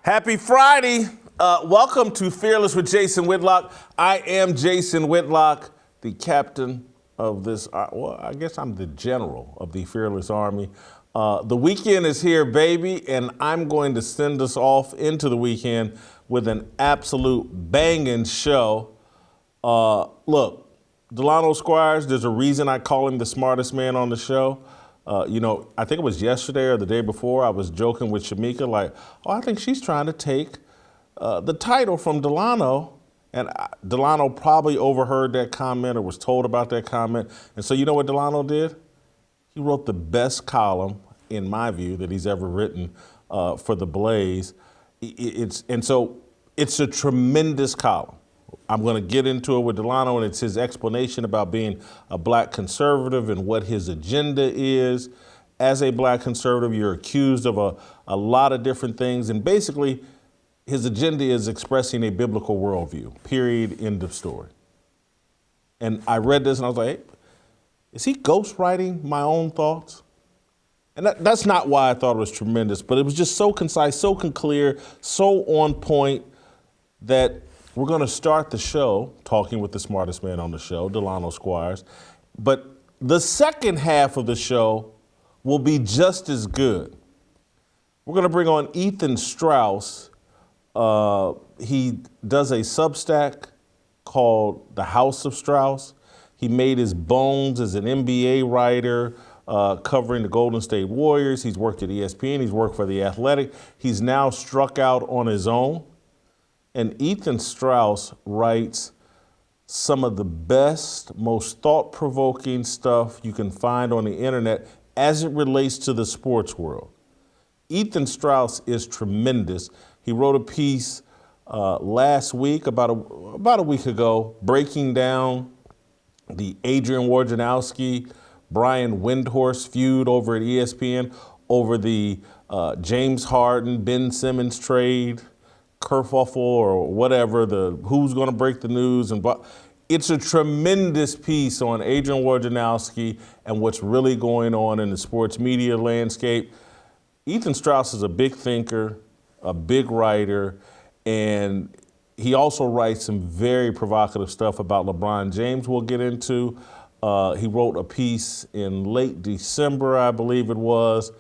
Happy Friday. Welcome to Fearless with Jason Whitlock. I am Jason Whitlock, the captain of this, I guess I'm the general of the Fearless Army. The weekend is here, baby, and I'm going to send us off into the weekend with an absolute banging show. Look, Delano Squires, there's a reason I call him the smartest man on the show. I think it was yesterday or the day before, I was joking with Shamika, like, I think she's trying to take the title from Delano. And Delano probably overheard that comment or was told about that comment. And so you know what Delano did? He wrote the best column, in my view, that he's ever written for The Blaze. It's a tremendous column. I'm going to get into it with Delano, and it's his explanation about being a black conservative and what his agenda is. As a black conservative, you're accused of a lot of different things, and basically, his agenda is expressing a biblical worldview, period, end of story. And I read this and I was like, hey, is he ghostwriting my own thoughts? And that's not why I thought it was tremendous, but it was just so concise, so clear, so on point that we're going to start the show talking with the smartest man on the show, Delano Squires. But the second half of the show will be just as good. We're going to bring on Ethan Strauss. He does a Substack called The House of Strauss. He made his bones as an NBA writer, covering the Golden State Warriors. He's worked at ESPN. He's worked for The Athletic. He's now struck out on his own. And Ethan Strauss writes some of the best, most thought-provoking stuff you can find on the internet as it relates to the sports world. Ethan Strauss is tremendous. He wrote a piece last week, about a week ago, breaking down the Adrian Wojnarowski, Brian Windhorst feud over at ESPN, over the James Harden, Ben Simmons trade, kerfuffle or whatever, the who's going to break the news. It's a tremendous piece on Adrian Wojnarowski and what's really going on in the sports media landscape. Ethan Strauss is a big thinker, a big writer, and he also writes some very provocative stuff about LeBron James we'll get into. He wrote a piece in late December, I believe it was,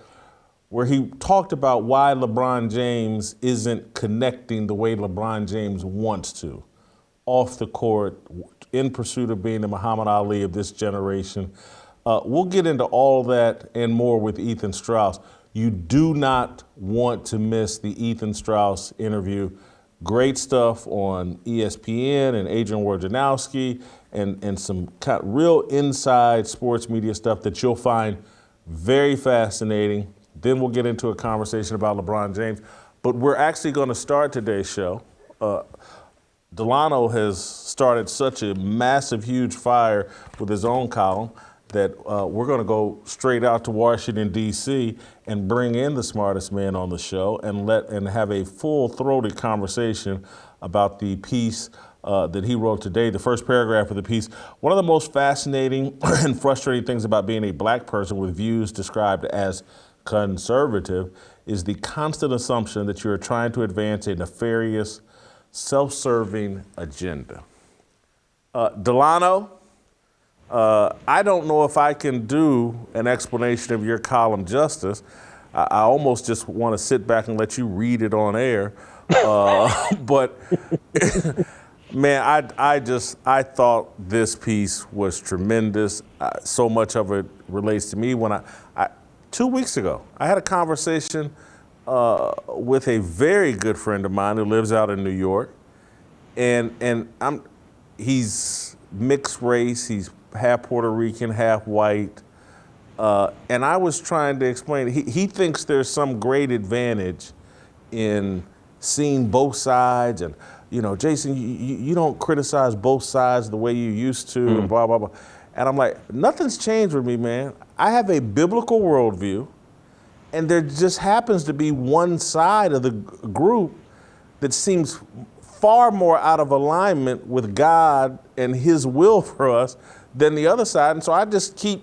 where he talked about why LeBron James isn't connecting the way LeBron James wants to, off the court, in pursuit of being the Muhammad Ali of this generation. We'll get into all that and more with Ethan Strauss. You do not want to miss the Ethan Strauss interview. Great stuff on ESPN and Adrian Wojnarowski and some kind of real inside sports media stuff that you'll find very fascinating. Then we'll get into a conversation about LeBron James. But we're actually going to start today's show. Delano has started such a massive, huge fire with his own column that we're going to go straight out to Washington, D.C. and bring in the smartest man on the show and have a full-throated conversation about the piece that he wrote today, the first paragraph of the piece. One of the most fascinating and frustrating things about being a black person with views described as conservative is the constant assumption that you are trying to advance a nefarious, self-serving agenda. Delano, I don't know if I can do an explanation of your column justice. I almost just want to sit back and let you read it on air. But man, I thought this piece was tremendous. So much of it relates to me. When 2 weeks ago, I had a conversation with a very good friend of mine who lives out in New York, and he's mixed race. He's half Puerto Rican, half white, and I was trying to explain. He thinks there's some great advantage in seeing both sides, and Jason, you don't criticize both sides the way you used to, and blah blah blah. And I'm like, nothing's changed with me, man. I have a biblical worldview, and there just happens to be one side of the group that seems far more out of alignment with God and his will for us than the other side. And so I just keep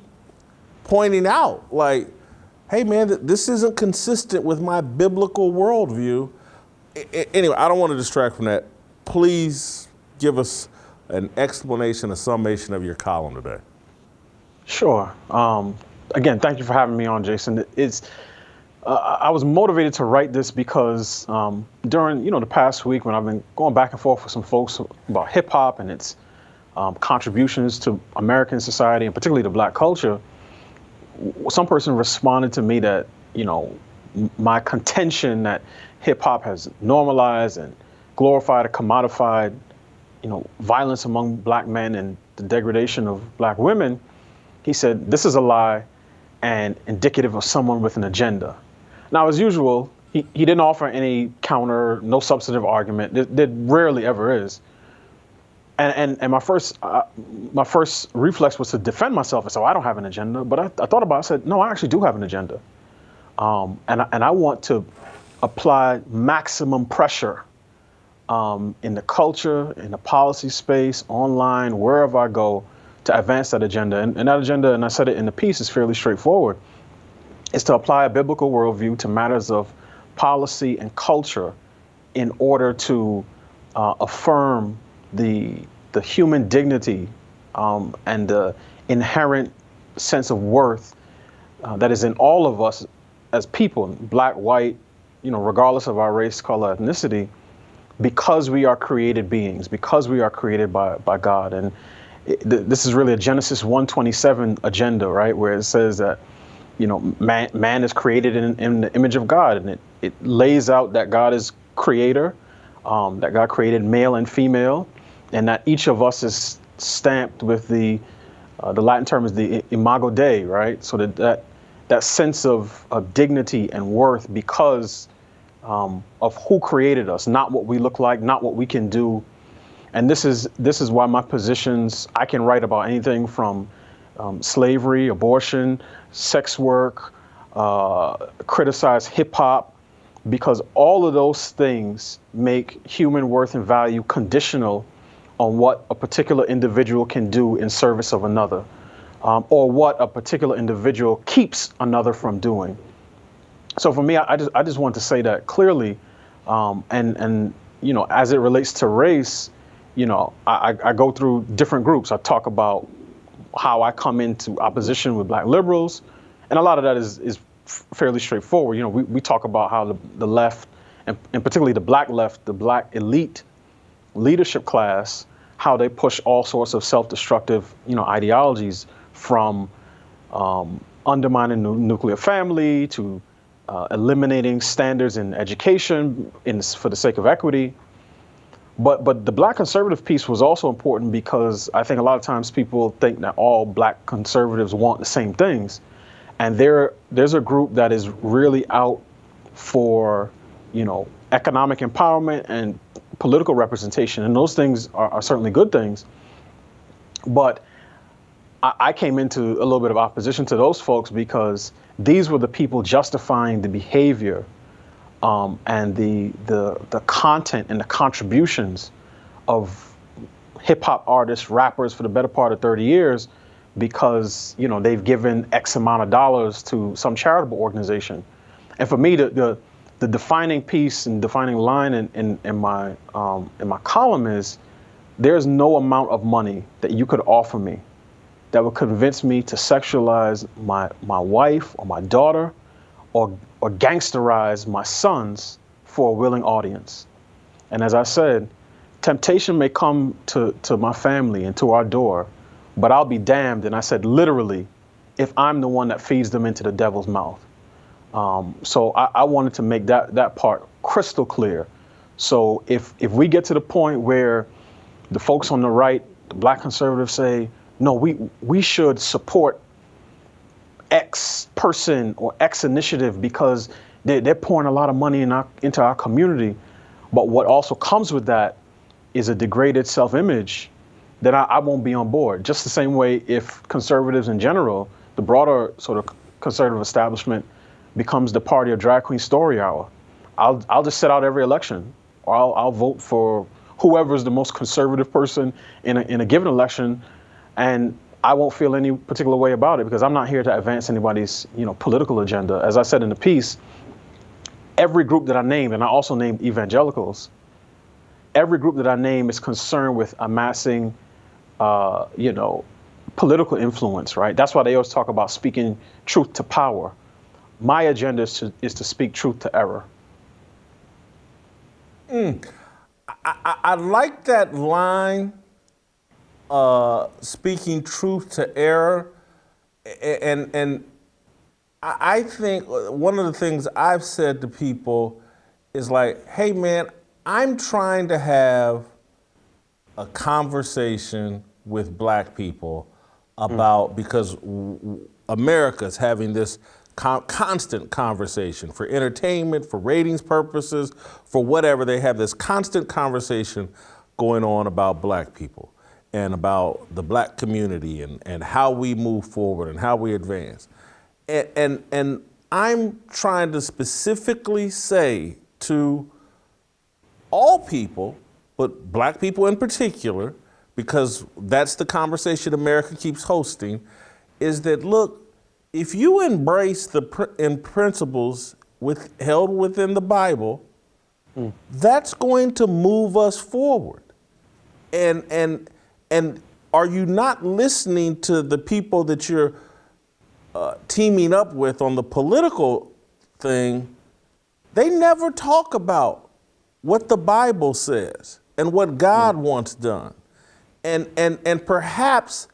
pointing out, like, hey, man, this isn't consistent with my biblical worldview. Anyway, I don't want to distract from that. Please give us an explanation, a summation of your column today. Sure. Again, thank you for having me on, Jason. I was motivated to write this because during the past week, when I've been going back and forth with some folks about hip hop and its contributions to American society and particularly to Black culture, some person responded to me that my contention that hip hop has normalized and glorified or commodified violence among Black men and the degradation of Black women. He said, this is a lie and indicative of someone with an agenda. Now, as usual, he didn't offer any counter, no substantive argument. There rarely ever is. And my first reflex was to defend myself and say, I don't have an agenda. But I thought about it, I said, no, I actually do have an agenda. And I want to apply maximum pressure in the culture, in the policy space, online, wherever I go, to advance that agenda. And that agenda, and I said it in the piece, is fairly straightforward. It's to apply a biblical worldview to matters of policy and culture in order to affirm the human dignity and the inherent sense of worth that is in all of us as people, Black, white, regardless of our race, color, ethnicity, because we are created beings, because we are created by God. And this is really a Genesis 1:27 agenda, right? Where it says that, man is created in the image of God, and it lays out that God is creator, that God created male and female, and that each of us is stamped with the Latin term is the imago Dei, right? So that sense of dignity and worth because of who created us, not what we look like, not what we can do. And this is why my positions, I can write about anything from slavery, abortion, sex work, criticize hip hop, because all of those things make human worth and value conditional on what a particular individual can do in service of another, or what a particular individual keeps another from doing. So for me, I just want to say that clearly, and as it relates to race, I go through different groups. I talk about how I come into opposition with Black liberals, and a lot of that is fairly straightforward. We talk about how the left, and particularly the Black left, the Black elite leadership class, how they push all sorts of self-destructive, ideologies, from undermining the nuclear family to eliminating standards in education for the sake of equity. But the Black conservative piece was also important because I think a lot of times people think that all Black conservatives want the same things. And there's a group that is really out for, economic empowerment and political representation. And those things are certainly good things. But I came into a little bit of opposition to those folks because these were the people justifying the behavior and the content and the contributions of hip hop artists, rappers for the better part of 30 years, because they've given X amount of dollars to some charitable organization. And for me, the defining piece and defining line in my column is, there's no amount of money that you could offer me that would convince me to sexualize my wife or my daughter, or gangsterize my sons for a willing audience. And as I said, temptation may come to my family and to our door, but I'll be damned, and I said literally, if I'm the one that feeds them into the devil's mouth. So I wanted to make that part crystal clear. So if we get to the point where the folks on the right, the Black conservatives, say, no, we should support X person or X initiative because they're pouring a lot of money into our community, but what also comes with that is a degraded self-image, then I won't be on board. Just the same way if conservatives in general, the broader sort of conservative establishment, becomes the party of drag queen story hour, I'll just sit out every election, or I'll vote for whoever is the most conservative person in a given election, and I won't feel any particular way about it because I'm not here to advance anybody's political agenda. As I said in the piece, every group that I named, and I also named evangelicals, every group that I name is concerned with amassing, political influence, right? That's why they always talk about speaking truth to power. My agenda is to speak truth to error. I like that line, speaking truth to error, and I think one of the things I've said to people is like, hey man, I'm trying to have a conversation with black people about, because America's having this constant conversation for entertainment, for ratings purposes, for whatever. They have this constant conversation going on about black people and about the black community and how we move forward and how we advance. And I'm trying to specifically say to all people, but black people in particular, because that's the conversation America keeps hosting, is that, look, if you embrace the principles held within the Bible, that's going to move us forward. And are you not listening to the people that you're teaming up with on the political thing? They never talk about what the Bible says and what God wants done. And perhaps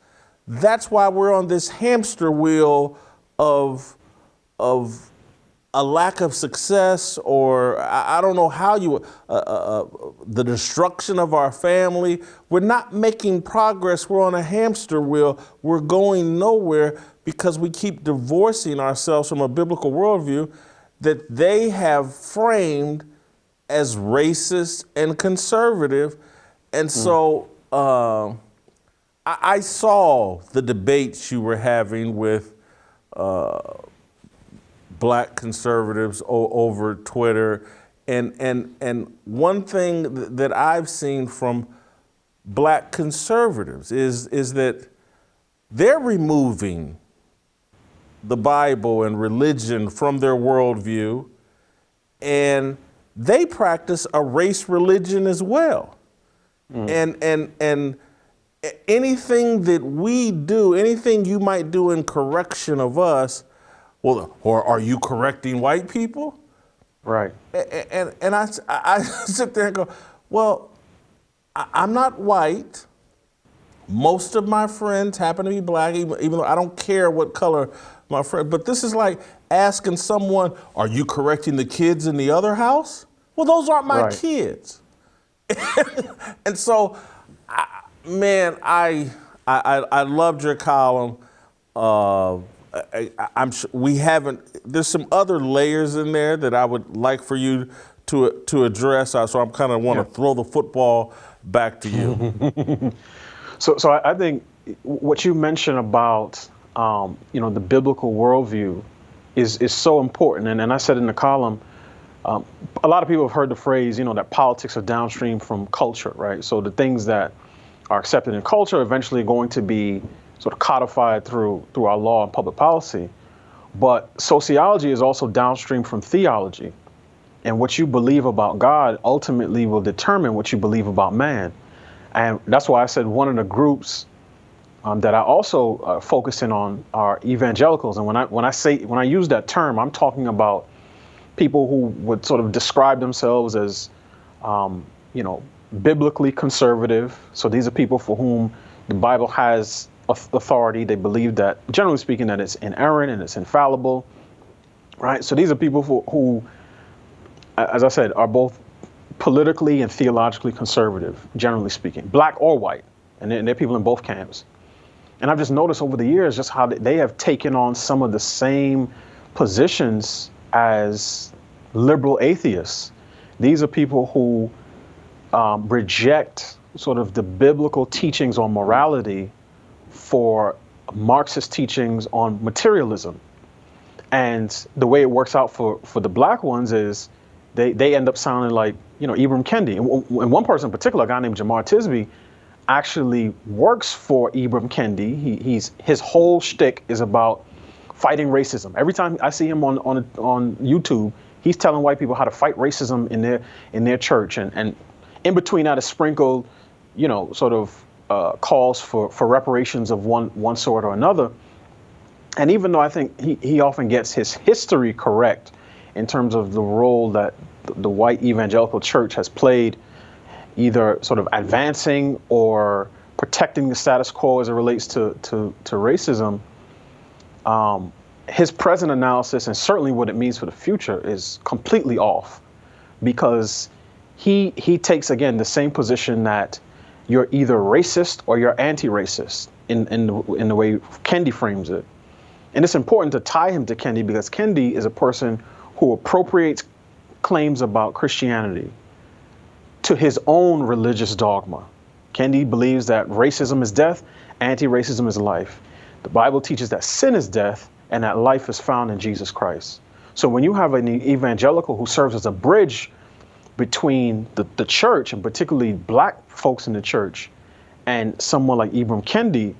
that's why we're on this hamster wheel of a lack of success, or I don't know how the destruction of our family. We're not making progress. We're on a hamster wheel. We're going nowhere because we keep divorcing ourselves from a biblical worldview that they have framed as racist and conservative. And so I saw the debates you were having with black conservatives over Twitter. And one thing that I've seen from black conservatives is that they're removing the Bible and religion from their worldview, and they practice a race religion as well. And anything that we do, anything you might do in correction of us, well, or are you correcting white people? Right. And I sit there and go, well, I'm not white. Most of my friends happen to be black, even though I don't care what color my friend. But this is like asking someone, are you correcting the kids in the other house? Well, those aren't my kids. And so, man, I loved your column. I'm sure we haven't. There's some other layers in there that I would like for you to address. So I'm kind of want to throw the football back to you. So I think what you mentioned about the biblical worldview is so important. And I said in the column, a lot of people have heard the phrase, that politics are downstream from culture, right? So the things that are accepted in culture are eventually going to be sort of codified through our law and public policy. But sociology is also downstream from theology. And what you believe about God ultimately will determine what you believe about man. And that's why I said one of the groups that I also focus in on are evangelicals. And when I use that term, I'm talking about people who would sort of describe themselves as, biblically conservative. So these are people for whom the Bible has authority. They believe that, generally speaking, that it's inerrant and it's infallible, right? So these are people who, as I said, are both politically and theologically conservative, generally speaking, black or white. And they're people in both camps. And I've just noticed over the years just how they have taken on some of the same positions as liberal atheists. These are people who reject sort of the biblical teachings on morality for Marxist teachings on materialism. And the way it works out for the black ones is they end up sounding like, Ibram Kendi. And one person in particular, a guy named Jamar Tisby, actually works for Ibram Kendi. His whole shtick is about fighting racism. Every time I see him on YouTube, He's telling white people how to fight racism in their church, and in between that is sprinkled, sort of calls for reparations of one sort or another. And even though I think he often gets his history correct in terms of the role that the white evangelical church has played, either sort of advancing or protecting the status quo as it relates to racism, his present analysis and certainly what it means for the future is completely off, because he takes, again, the same position that you're either racist or you're anti-racist in the way Kendi frames it. And it's important to tie him to Kendi because Kendi is a person who appropriates claims about Christianity to his own religious dogma. Kendi believes that racism is death, anti-racism is life. The Bible teaches that sin is death and that life is found in Jesus Christ. So when you have an evangelical who serves as a bridge between the church, and particularly black folks in the church, and someone like Ibram Kendi,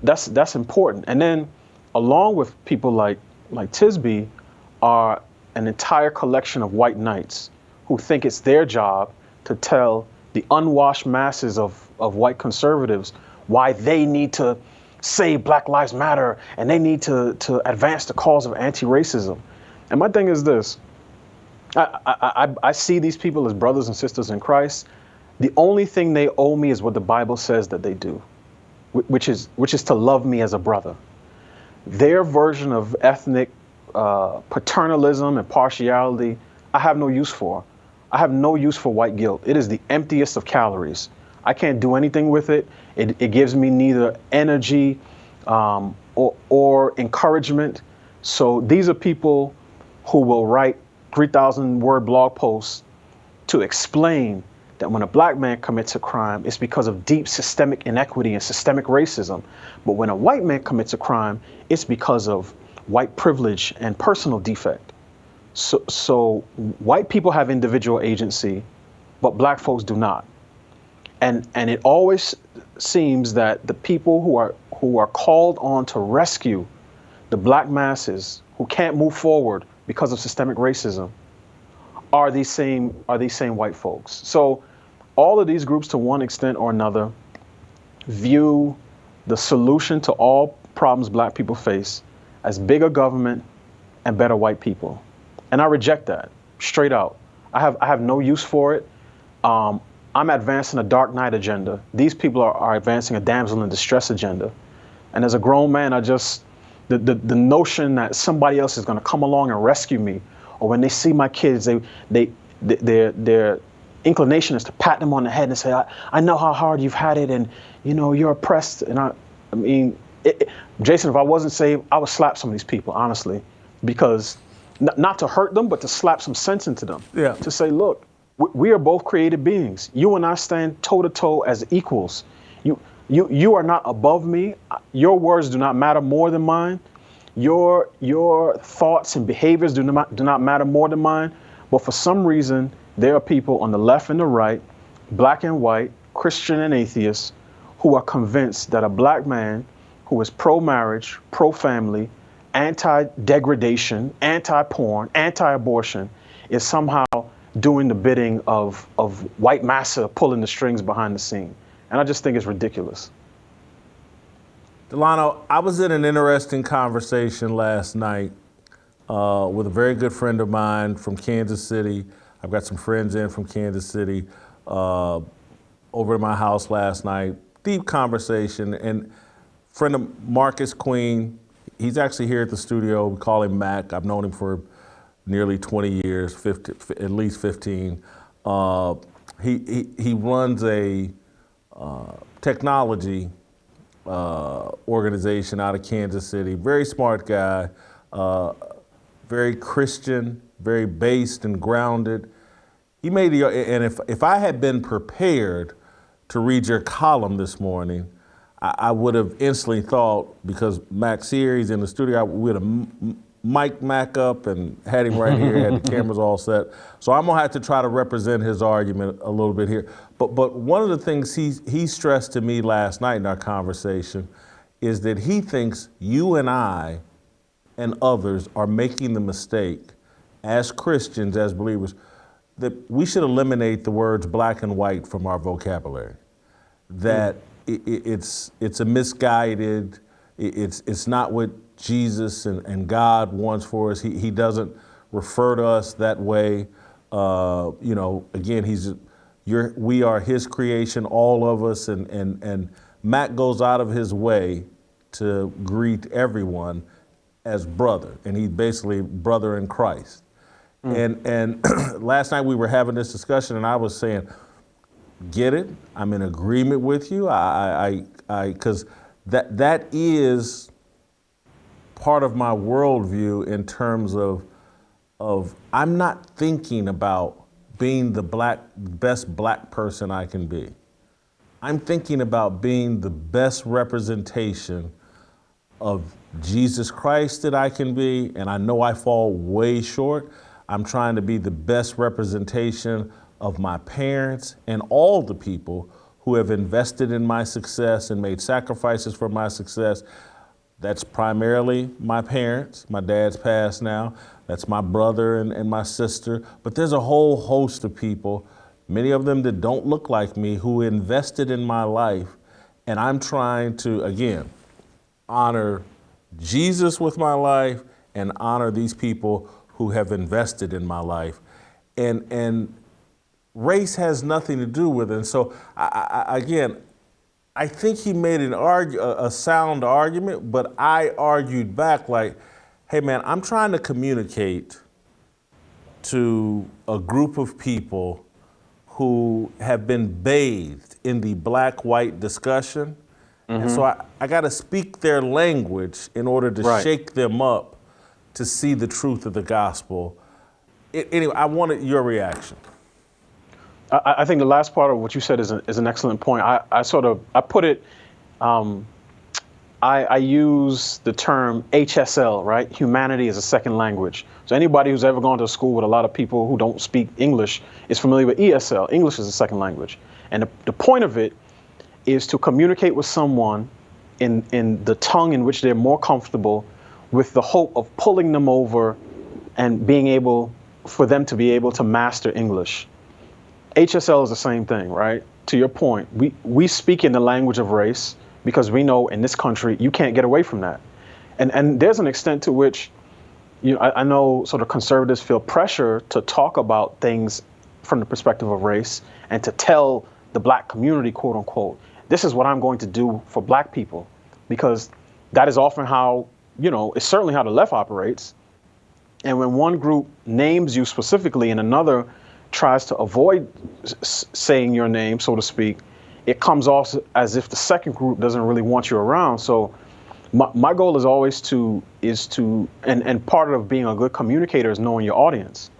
that's important. And then along with people like Tisby are an entire collection of white knights who think it's their job to tell the unwashed masses of white conservatives why they need to say Black Lives Matter and they need to advance the cause of anti-racism. And my thing is this, I see these people as brothers and sisters in Christ. The only thing they owe me is what the Bible says that they do, which is to love me as a brother. Their version of ethnic paternalism and partiality, I have no use for. I have no use for white guilt. It is the emptiest of calories. I can't do anything with it. It gives me neither energy or encouragement. So these are people who will write 3,000-word blog posts to explain that when a black man commits a crime, it's because of deep systemic inequity and systemic racism. But when a white man commits a crime, it's because of white privilege and personal defect. So white people have individual agency, but black folks do not. And it always seems that the people who are called on to rescue the black masses who can't move forward because of systemic racism are these same white folks. So all of these groups, to one extent or another, view the solution to all problems black people face as bigger government and better white people. And I reject that straight out. I have no use for it. I'm advancing a dark night agenda. These people are advancing a damsel in distress agenda. And as a grown man, the notion that somebody else is going to come along and rescue me, or when they see my kids, their inclination is to pat them on the head and say, I know how hard you've had it, and you're oppressed. And I mean, Jason, if I wasn't saved, I would slap some of these people, honestly, because not to hurt them, but to slap some sense into them. Yeah. To say, look, we are both created beings. You and I stand toe to toe as equals. You are not above me. Your words do not matter more than mine. Your thoughts and behaviors do not matter more than mine. But for some reason, there are people on the left and the right, black and white, Christian and atheist, who are convinced that a black man who is pro-marriage, pro-family, anti-degradation, anti-porn, anti-abortion is somehow doing the bidding of white massa pulling the strings behind the scene. And I just think it's ridiculous. Delano, I was in an interesting conversation last night with a very good friend of mine from Kansas City. I've got some friends in from Kansas City over at my house last night. Deep conversation. And friend of Marcus Queen, he's actually here at the studio. We call him Mac. I've known him for nearly 20 years, at least 15. He runs a technology organization out of Kansas City. Very smart guy, very Christian, very based and grounded. He made and if I had been prepared to read your column this morning, I would have instantly thought, because Mac's here, he's in the studio, we would have mic'd Mac up and had him right here, had the cameras all set. So I'm gonna have to try to represent his argument a little bit here. But one of the things he stressed to me last night in our conversation is that he thinks you and I and others are making the mistake as Christians, as believers, that we should eliminate the words black and white from our vocabulary. That it's a misguided, it's not what Jesus and God wants for us. He doesn't refer to us that way. Again, we are his creation, all of us, and Matt goes out of his way to greet everyone as brother, and he's basically brother in Christ. And last night we were having this discussion, and I was saying, get it? I'm in agreement with you. Because that is part of my worldview in terms of I'm not thinking about being the best black person I can be. I'm thinking about being the best representation of Jesus Christ that I can be, and I know I fall way short. I'm trying to be the best representation of my parents and all the people who have invested in my success and made sacrifices for my success. That's primarily my parents. My dad's passed now. That's my brother and my sister. But there's a whole host of people, many of them that don't look like me, who invested in my life. And I'm trying to, again, honor Jesus with my life and honor these people who have invested in my life. And race has nothing to do with it. And so, I think he made a sound argument, but I argued back like, hey man, I'm trying to communicate to a group of people who have been bathed in the black-white discussion. And so I got to speak their language in order to shake them up to see the truth of the gospel. Anyway, I wanted your reaction. I think the last part of what you said is an excellent point. I put it, I use the term HSL, right? Humanity as a second language. So anybody who's ever gone to a school with a lot of people who don't speak English is familiar with ESL, English as a second language. And the point of it is to communicate with someone in the tongue in which they're more comfortable, with the hope of pulling them over and being able for them to be able to master English. HSL is the same thing, right? To your point, we speak in the language of race because we know in this country you can't get away from that. And there's an extent to which, I know sort of conservatives feel pressure to talk about things from the perspective of race and to tell the black community, quote unquote, this is what I'm going to do for black people, because that is often how, it's certainly how the left operates. And when one group names you specifically and another tries to avoid saying your name, so to speak, it comes off as if the second group doesn't really want you around. So my goal is always and part of being a good communicator is knowing your audience.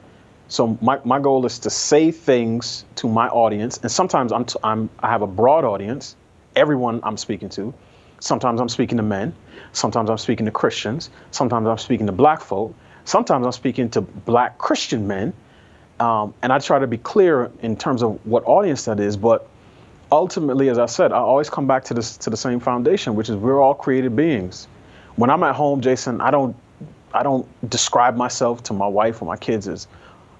So my goal is to say things to my audience, and sometimes I have a broad audience, everyone I'm speaking to. Sometimes I'm speaking to men, sometimes I'm speaking to Christians, sometimes I'm speaking to black folk, sometimes I'm speaking to black Christian men, and I try to be clear in terms of what audience that is. But ultimately, as I said, I always come back to the same foundation, which is we're all created beings. When I'm at home, Jason, I don't describe myself to my wife or my kids as,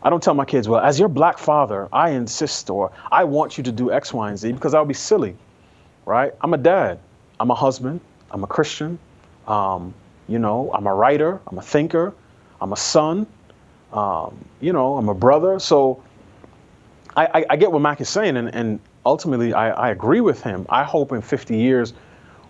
I don't tell my kids, well, as your black father, I insist, or I want you to do X, Y, and Z, because that would be silly, right? I'm a dad, I'm a husband, I'm a Christian, I'm a writer, I'm a thinker, I'm a son, I'm a brother. So I get what Mac is saying, and ultimately I agree with him. I hope in 50 years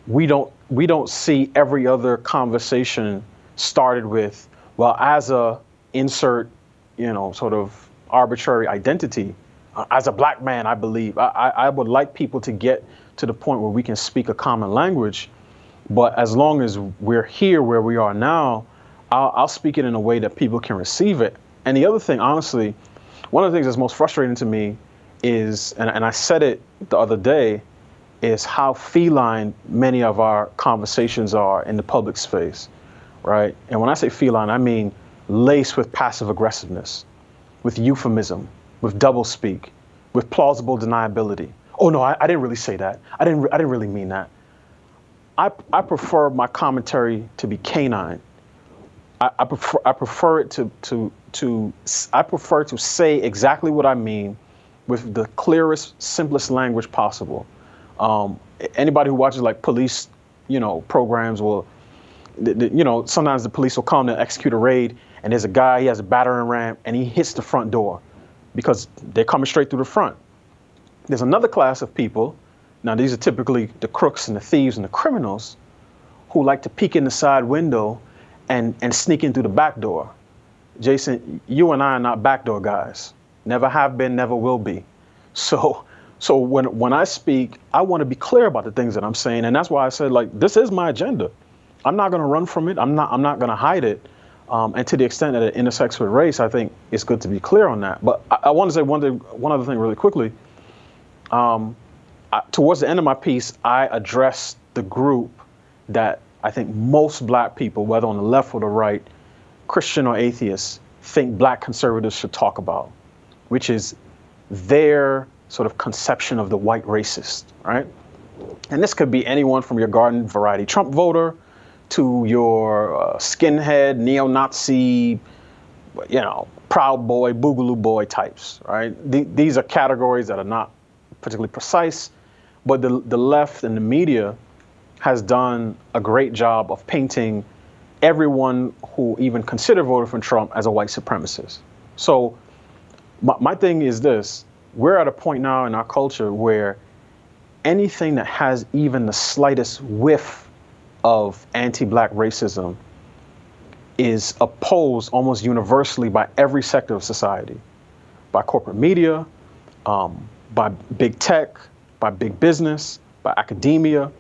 we don't see every other conversation started with, well, as a insert, sort of arbitrary identity. As a black man, I believe. I would like people to get to the point where we can speak a common language. But as long as we're here where we are now, I'll speak it in a way that people can receive it. And the other thing, honestly, one of the things that's most frustrating to me is, and I said it the other day, is how feline many of our conversations are in the public space, right? And when I say feline, I mean laced with passive aggressiveness, with euphemism, with doublespeak, with plausible deniability. Oh no, I didn't really say that. I didn't really mean that. I prefer my commentary to be canine. I prefer it to to say exactly what I mean with the clearest, simplest language possible. Anybody who watches like police, programs will, sometimes the police will come to execute a raid, and there's a guy, he has a battering ram, and he hits the front door because they're coming straight through the front. There's another class of people, now these are typically the crooks and the thieves and the criminals, who like to peek in the side window and sneak in through the back door. Jason, you and I are not backdoor guys. Never have been, never will be. So when I speak, I want to be clear about the things that I'm saying, and that's why I said, like, this is my agenda. I'm not going to run from it. I'm not going to hide it. And to the extent that it intersects with race, I think it's good to be clear on that. But I want to say one other thing really quickly. Towards the end of my piece, I addressed the group that I think most black people, whether on the left or the right, Christian or atheist, think black conservatives should talk about, which is their sort of conception of the white racist, right? And this could be anyone from your garden variety Trump voter to your skinhead, neo-Nazi, Proud Boy, Boogaloo Boy types, right? These are categories that are not particularly precise, but the left and the media has done a great job of painting everyone who even considered voting for Trump as a white supremacist. So my thing is this: we're at a point now in our culture where anything that has even the slightest whiff of anti-black racism is opposed almost universally by every sector of society, by corporate media, by big tech, by big business, by academia.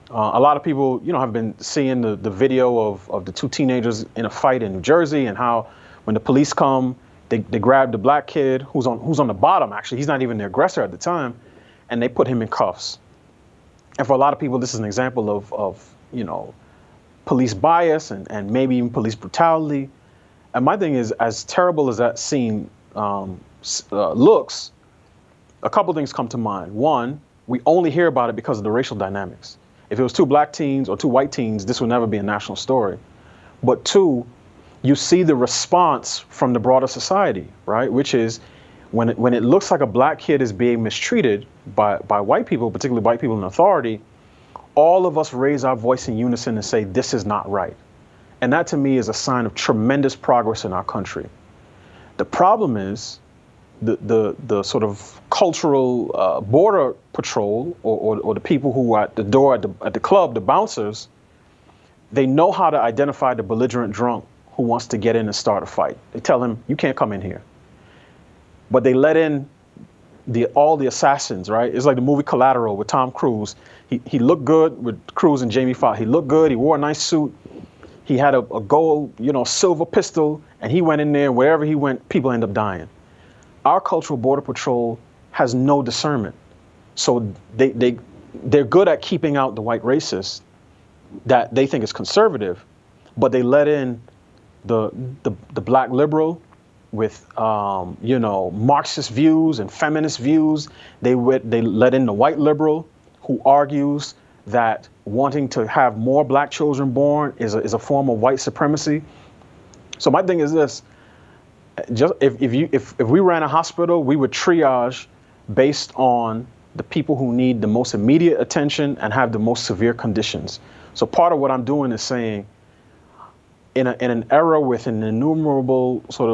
A lot of people, have been seeing the video of the two teenagers in a fight in New Jersey, and how when the police come, they grab the black kid who's on the bottom. Actually, he's not even the aggressor at the time, and they put him in cuffs. And for a lot of people, this is an example of police bias and maybe even police brutality. And my thing is, as terrible as that scene looks, a couple things come to mind. One, we only hear about it because of the racial dynamics. If it was two black teens or two white teens, this would never be a national story. But two, you see the response from the broader society, right? Which is when it looks like a black kid is being mistreated by white people, particularly white people in authority, all of us raise our voice in unison and say, this is not right. And that to me is a sign of tremendous progress in our country. The problem is the sort of cultural border patrol or the people who are at the door at the club, the bouncers, they know how to identify the belligerent drunk who wants to get in and start a fight. They tell him, you can't come in here. But they let in all the assassins, right? It's like the movie Collateral with Tom Cruise. He looked good with Cruise and Jamie Foxx. He looked good. He wore a nice suit. He had a gold, silver pistol, and he went in there. Wherever he went, people end up dying. Our cultural border patrol has no discernment. So they're good at keeping out the white racists that they think is conservative, but they let in the black liberal with Marxist views and feminist views. They let in the white liberal who argues that wanting to have more black children born is a form of white supremacy. So my thing is this: just if we ran a hospital, we would triage based on the people who need the most immediate attention and have the most severe conditions. So part of what I'm doing is saying, in an era with an innumerable sort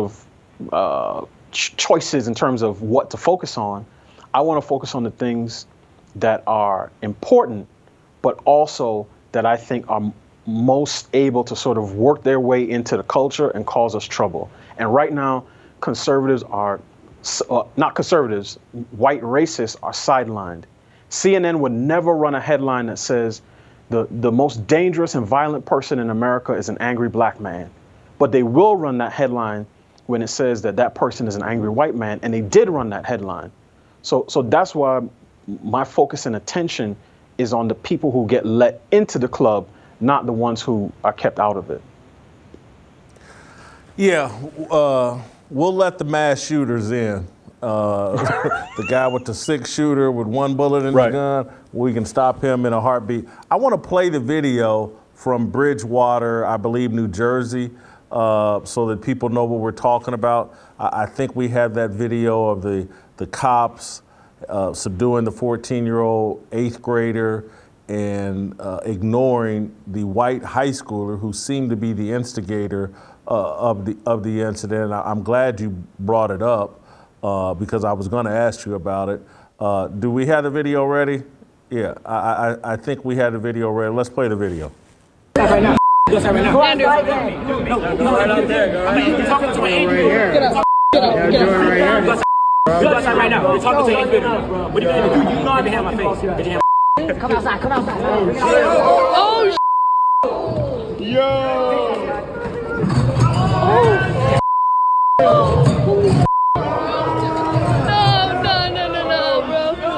of choices in terms of what to focus on, I want to focus on the things that are important, but also that I think are most able to sort of work their way into the culture and cause us trouble. And right now, conservatives are, not conservatives, white racists are sidelined. CNN would never run a headline that says the most dangerous and violent person in America is an angry black man. But they will run that headline when it says that person is an angry white man, and they did run that headline. So that's why my focus and attention is on the people who get let into the club, not the ones who are kept out of it. Yeah, we'll let the mass shooters in. The guy with the 6-shooter with one bullet in Right. the gun, we can stop him in a heartbeat. I want to play the video from Bridgewater, I believe, New Jersey. so that people know what we're talking about. I think we have that video of the cops subduing the 14-year-old eighth grader and ignoring the white high schooler who seemed to be the instigator of the incident. I'm glad you brought it up because I was going to ask you about it. Do we have the video ready? Yeah, I think we had the video ready. Let's play the video. Right now. Go outside right now. Andrew. No, go right out there. Go right you're talking to an individual. Get up. Get up. Get up. Right here. Go outside right now. You're talking to an individual. What are you going to do? You know I behind my face. Get your hand. Come outside. Come outside. Oh, yo. No, bro.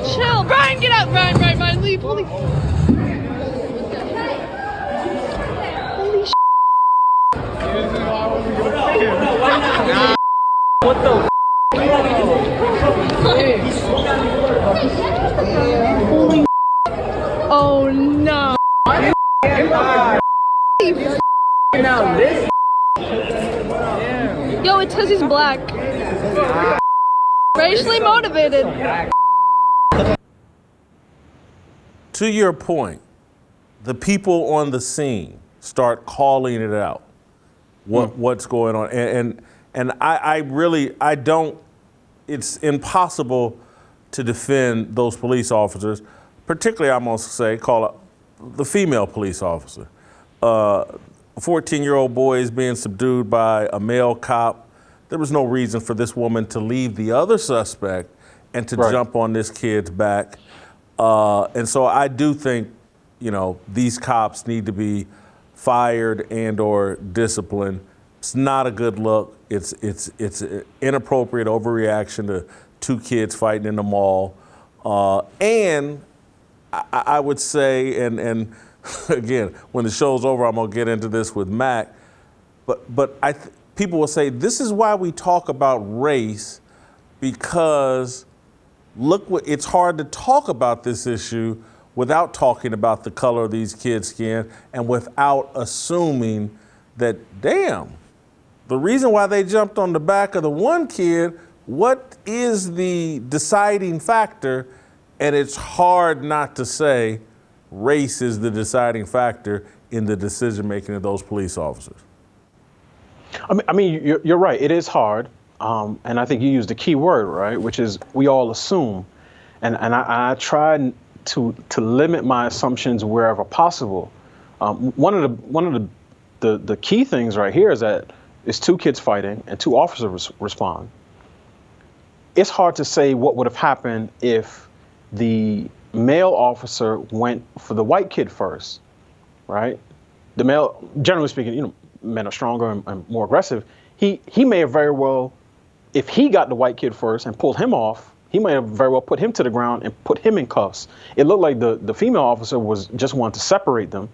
Chill. Brian, get up. Brian, leave. Holy what the oh no. Yo, it's because he's black. Racially motivated. To your point, the people on the scene start calling it out. What's going on, and I don't. It's impossible to defend those police officers, particularly I'm gonna say call it the female police officer. A 14-year-old boy is being subdued by a male cop. There was no reason for this woman to leave the other suspect and to jump on this kid's back. And so I do think, these cops need to be fired and or disciplined. It's not a good look. It's an inappropriate overreaction to two kids fighting in the mall. And I would say, and again, when the show's over, I'm gonna get into this with Mac, but people will say, this is why we talk about race, because it's hard to talk about this issue without talking about the color of these kids' skin and without assuming that, damn, the reason why they jumped on the back of the one kid, what is the deciding factor? And it's hard not to say race is the deciding factor in the decision-making of those police officers. I mean, you're right. It is hard. And I think you used the key word, right, which is we all assume. And I try to limit my assumptions wherever possible. One of the key things right here is that it's two kids fighting and two officers respond. It's hard to say what would have happened if the male officer went for the white kid first, right? The male, generally speaking, men are stronger and more aggressive. He may have very well, if he got the white kid first and pulled him off, he might have very well put him to the ground and put him in cuffs. It looked like the female officer was just wanting to separate them.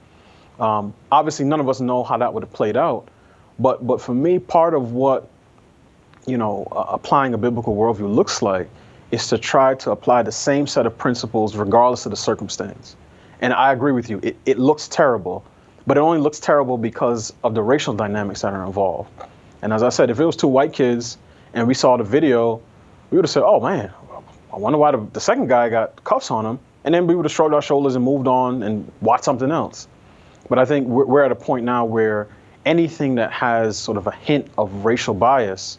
Obviously, none of us know how that would have played out. But for me, part of what, applying a biblical worldview looks like is to try to apply the same set of principles regardless of the circumstance. And I agree with you. It looks terrible, but it only looks terrible because of the racial dynamics that are involved. And as I said, if it was two white kids and we saw the video, we would have said, oh man, I wonder why the second guy got cuffs on him. And then we would have shrugged our shoulders and moved on and watched something else. But I think we're at a point now where anything that has sort of a hint of racial bias,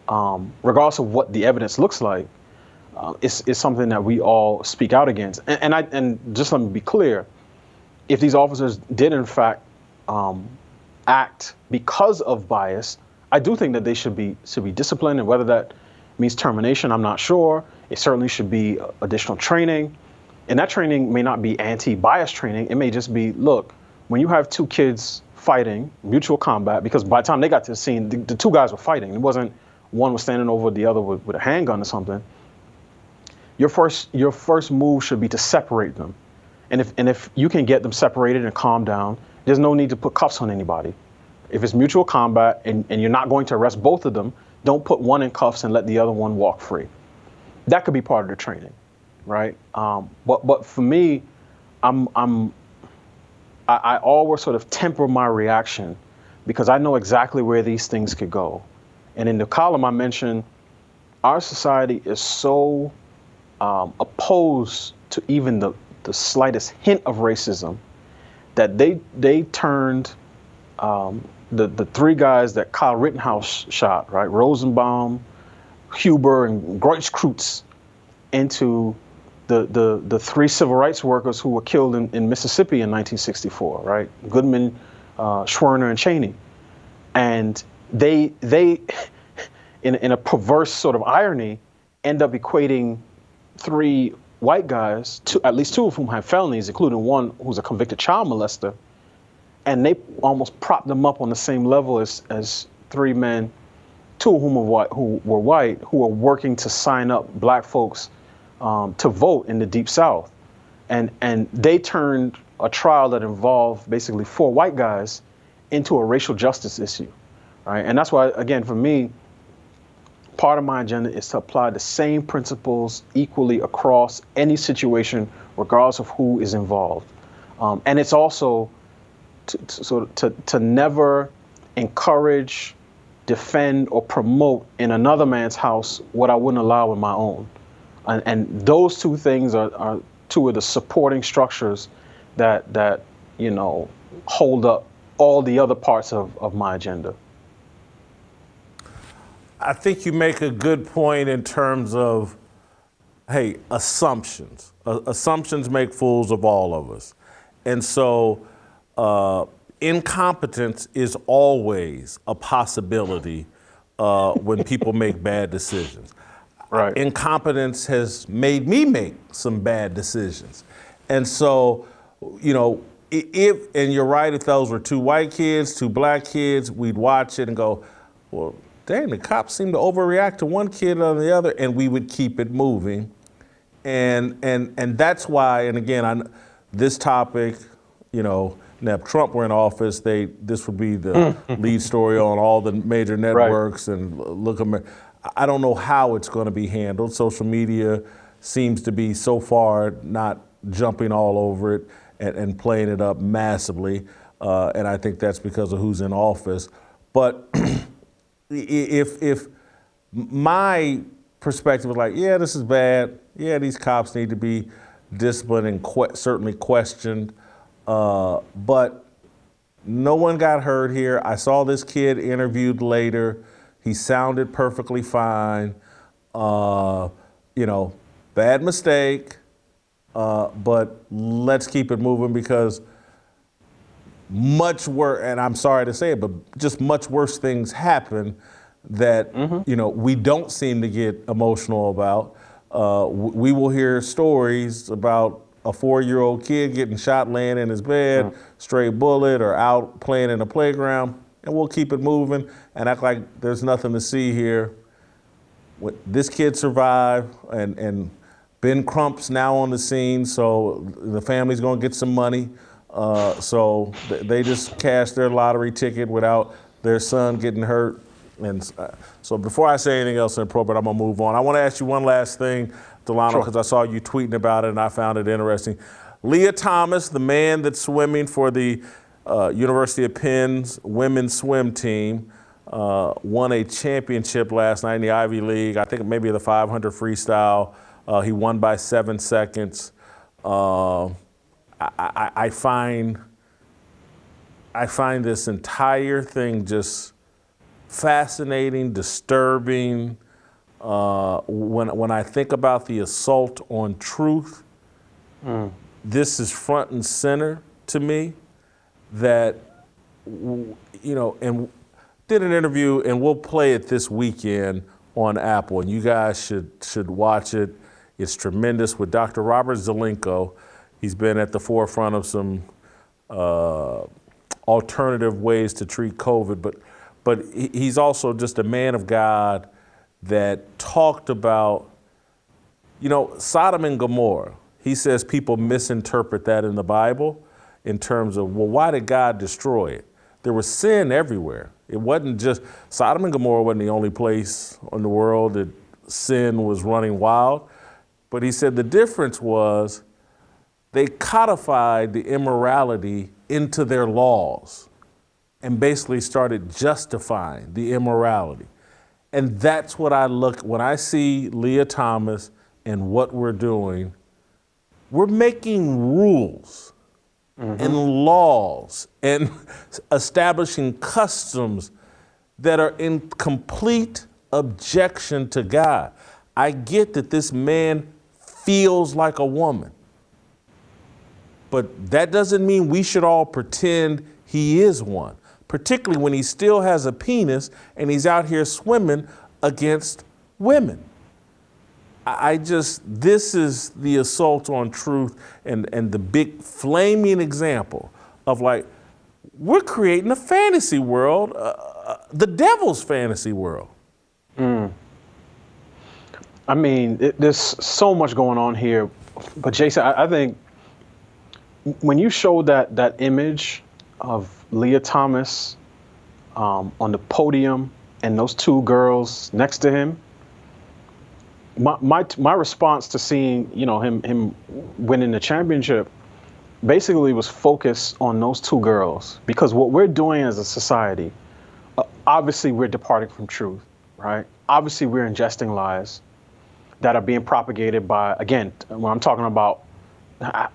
regardless of what the evidence looks like, is something that we all speak out against. And just let me be clear, if these officers did in fact act because of bias, I do think that they should be disciplined, and whether that means termination, I'm not sure. It certainly should be additional training. And that training may not be anti-bias training. It may just be, look, when you have two kids fighting, mutual combat, because by the time they got to the scene, the two guys were fighting. It wasn't one was standing over the other with a handgun or something. Your first move should be to separate them. And if you can get them separated and calm down, there's no need to put cuffs on anybody. If it's mutual combat and you're not going to arrest both of them, don't put one in cuffs and let the other one walk free. That could be part of the training, right? But for me, I always sort of temper my reaction because I know exactly where these things could go. And in the column I mentioned, our society is so opposed to even the slightest hint of racism that they turned the three guys that Kyle Rittenhouse shot, right, Rosenbaum, Huber, and Greuze-Krutz, into the three civil rights workers who were killed in Mississippi in 1964, right? Goodman, Schwerner, and Cheney. And they in a perverse sort of irony, end up equating three white guys, at least two of whom have felonies, including one who's a convicted child molester, and they almost propped them up on the same level as three men, two of whom were white, who were working to sign up black folks to vote in the Deep South. And they turned a trial that involved basically four white guys into a racial justice issue, right? And that's why, again, for me, part of my agenda is to apply the same principles equally across any situation, regardless of who is involved. And it's also to never encourage, defend, or promote in another man's house what I wouldn't allow in my own. And those two things are two of the supporting structures that hold up all the other parts of my agenda. I think you make a good point in terms of, hey, assumptions. Assumptions make fools of all of us. And so incompetence is always a possibility when people make bad decisions. Right. Incompetence has made me make some bad decisions. And so, and you're right, if those were two white kids, two black kids, we'd watch it and go, well, dang, the cops seem to overreact to one kid on the other, and we would keep it moving. And that's why, and again, this topic, now if Trump were in office, this would be the lead story on all the major networks. Right. And look, I don't know how it's going to be handled. Social media seems to be so far not jumping all over it and playing it up massively. And I think that's because of who's in office. But if my perspective was like, yeah, this is bad. Yeah, these cops need to be disciplined and certainly questioned. But no one got hurt here. I saw this kid interviewed later. He sounded perfectly fine. Bad mistake. But let's keep it moving because much worse, and I'm sorry to say it, but just much worse things happen that, we don't seem to get emotional about. We will hear stories about a 4-year-old kid getting shot laying in his bed, stray bullet, or out playing in a playground, and we'll keep it moving and act like there's nothing to see here. This kid survived, and Ben Crump's now on the scene, so the family's gonna get some money. So they just cashed their lottery ticket without their son getting hurt. And so before I say anything else inappropriate, I'm gonna move on. I wanna ask you one last thing, Delano, because I saw you tweeting about it and I found it interesting. Lia Thomas, the man that's swimming for the University of Penn's women's swim team, won a championship last night in the Ivy League. I think maybe the 500 freestyle. He won by 7 seconds. I find this entire thing just fascinating, disturbing. When I think about the assault on truth, this is front and center to me. That and did an interview, and we'll play it this weekend on Apple, and you guys should watch it. It's tremendous, with Dr. Robert Zelenko. He's been at the forefront of some alternative ways to treat COVID, but he's also just a man of God that talked about, Sodom and Gomorrah. He says people misinterpret that in the Bible in terms of, well, why did God destroy it? There was sin everywhere. It wasn't just, Sodom and Gomorrah wasn't the only place in the world that sin was running wild. But he said the difference was they codified the immorality into their laws and basically started justifying the immorality. And that's what I look, when I see Lia Thomas and what we're doing, we're making rules and laws and establishing customs that are in complete objection to God. I get that this man feels like a woman, but that doesn't mean we should all pretend he is one, particularly when he still has a penis and he's out here swimming against women. This is the assault on truth and the big flaming example of like, we're creating a fantasy world, the devil's fantasy world. I mean, there's so much going on here. But Jason, I think when you showed that image of Lia Thomas on the podium and those two girls next to him, my response to seeing, you know, him winning the championship basically was focused on those two girls, because what we're doing as a society, obviously we're departing from truth, right? Obviously we're ingesting lies that are being propagated by, again, when I'm talking about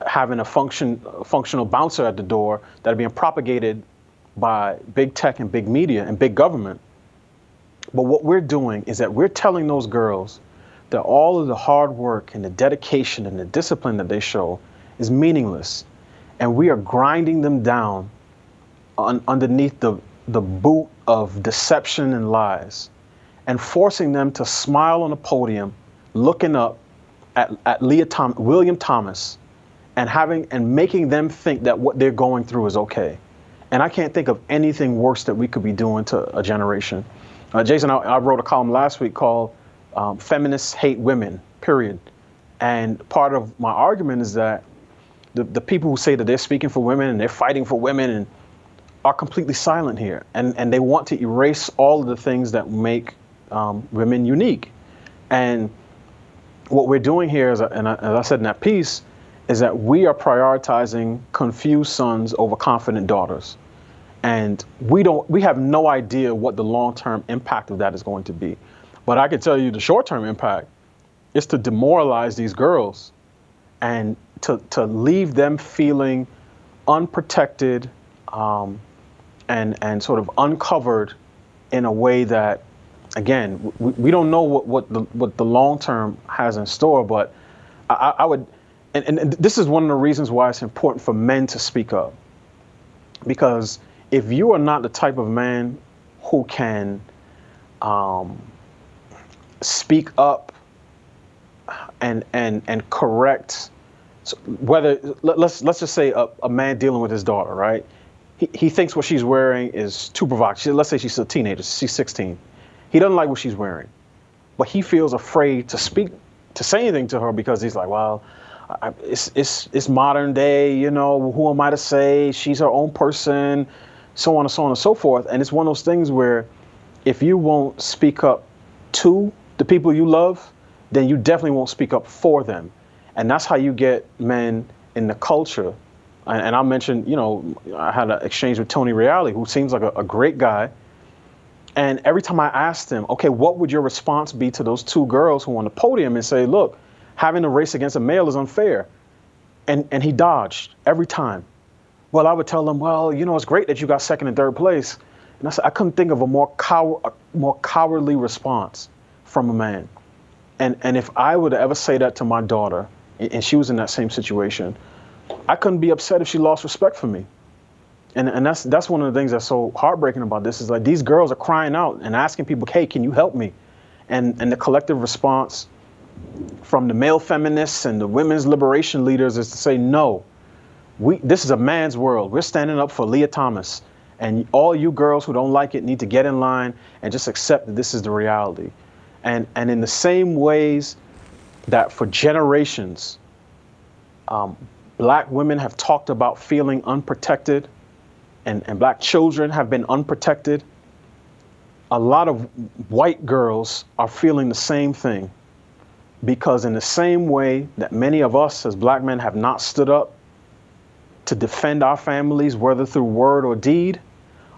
having a functional bouncer at the door, that are being propagated by big tech and big media and big government. But what we're doing is that we're telling those girls that all of the hard work and the dedication and the discipline that they show is meaningless. And we are grinding them down underneath the boot of deception and lies, and forcing them to smile on a podium, looking up at William Thomas, and making them think that what they're going through is okay. And I can't think of anything worse that we could be doing to a generation. Jason, I wrote a column last week called Feminists Hate Women, period. And part of my argument is that the people who say that they're speaking for women and they're fighting for women and are completely silent here. And they want to erase all of the things that make women unique. And what we're doing here, as I said in that piece, is that we are prioritizing confused sons over confident daughters. And we have no idea what the long-term impact of that is going to be. But I can tell you the short-term impact is to demoralize these girls and to leave them feeling unprotected and sort of uncovered in a way that, again, we don't know what the long-term has in store. But I would, and this is one of the reasons why it's important for men to speak up. Because if you are not the type of man who can speak up and correct, whether let's just say a man dealing with his daughter, right? He thinks what she's wearing is too provocative. Let's say she's a teenager, she's 16. He doesn't like what she's wearing, but he feels afraid to say anything to her because he's like, well, it's modern day, you know, who am I to say? She's her own person, so on and so forth. And it's one of those things where if you won't speak up to the people you love, then you definitely won't speak up for them. And that's how you get men in the culture. And I mentioned, you know, I had an exchange with Tony Reali, who seems like a great guy. And every time I asked him, okay, what would your response be to those two girls who are on the podium and say, look, having a race against a male is unfair. And he dodged every time. Well, I would tell them, well, you know, it's great that you got second and third place. And I said, I couldn't think of a more cowardly response from a man. And if I would ever say that to my daughter, and she was in that same situation, I couldn't be upset if she lost respect for me. And that's one of the things that's so heartbreaking about this, is like these girls are crying out and asking people, hey, can you help me? And the collective response from the male feminists and the women's liberation leaders is to say, no, this is a man's world. We're standing up for Lia Thomas. And all you girls who don't like it need to get in line and just accept that this is the reality. And in the same ways that for generations, black women have talked about feeling unprotected, and black children have been unprotected, a lot of white girls are feeling the same thing. because in the same way that many of us as black men have not stood up to defend our families, whether through word or deed,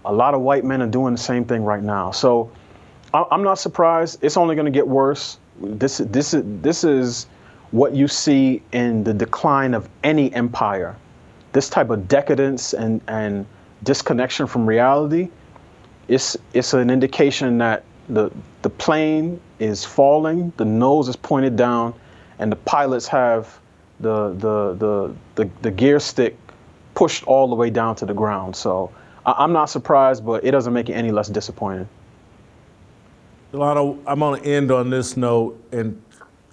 a lot of white men are doing the same thing right now. So I'm not surprised. It's only going to get worse. This is what you see in the decline of any empire. This type of decadence and disconnection from reality, it's an indication that the plane is falling, the nose is pointed down, and the pilots have the gear stick pushed all the way down to the ground. So I'm not surprised, but it doesn't make it any less disappointing. Delano, I'm going to end on this note and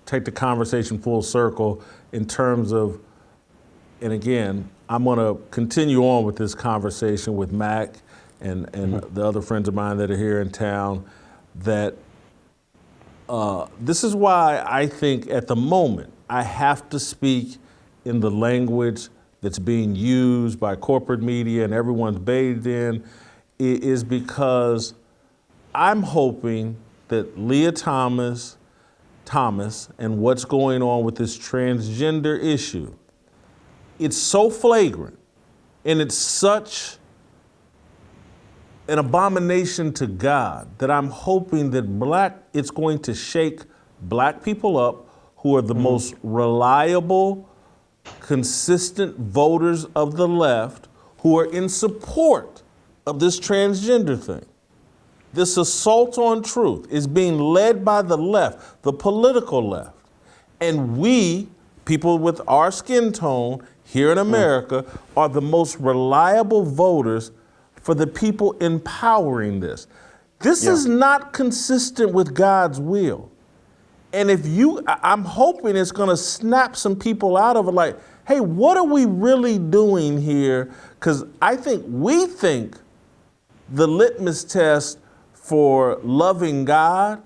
take the conversation full circle in terms of, and again, I'm going to continue on with this conversation with Mac and the other friends of mine that are here in town, that this is why I think at the moment I have to speak in the language that's being used by corporate media and everyone's bathed in, is because I'm hoping that Lia Thomas and what's going on with this transgender issue, it's so flagrant and it's such an abomination to God that I'm hoping that it's going to shake black people up who are the most reliable, consistent voters of the left who are in support of this transgender thing. This assault on truth is being led by the left, the political left. And we, people with our skin tone here in America, are the most reliable voters for the people empowering this. This is not consistent with God's will. And I'm hoping it's gonna snap some people out of it, like, hey, what are we really doing here? Because we think the litmus test for loving God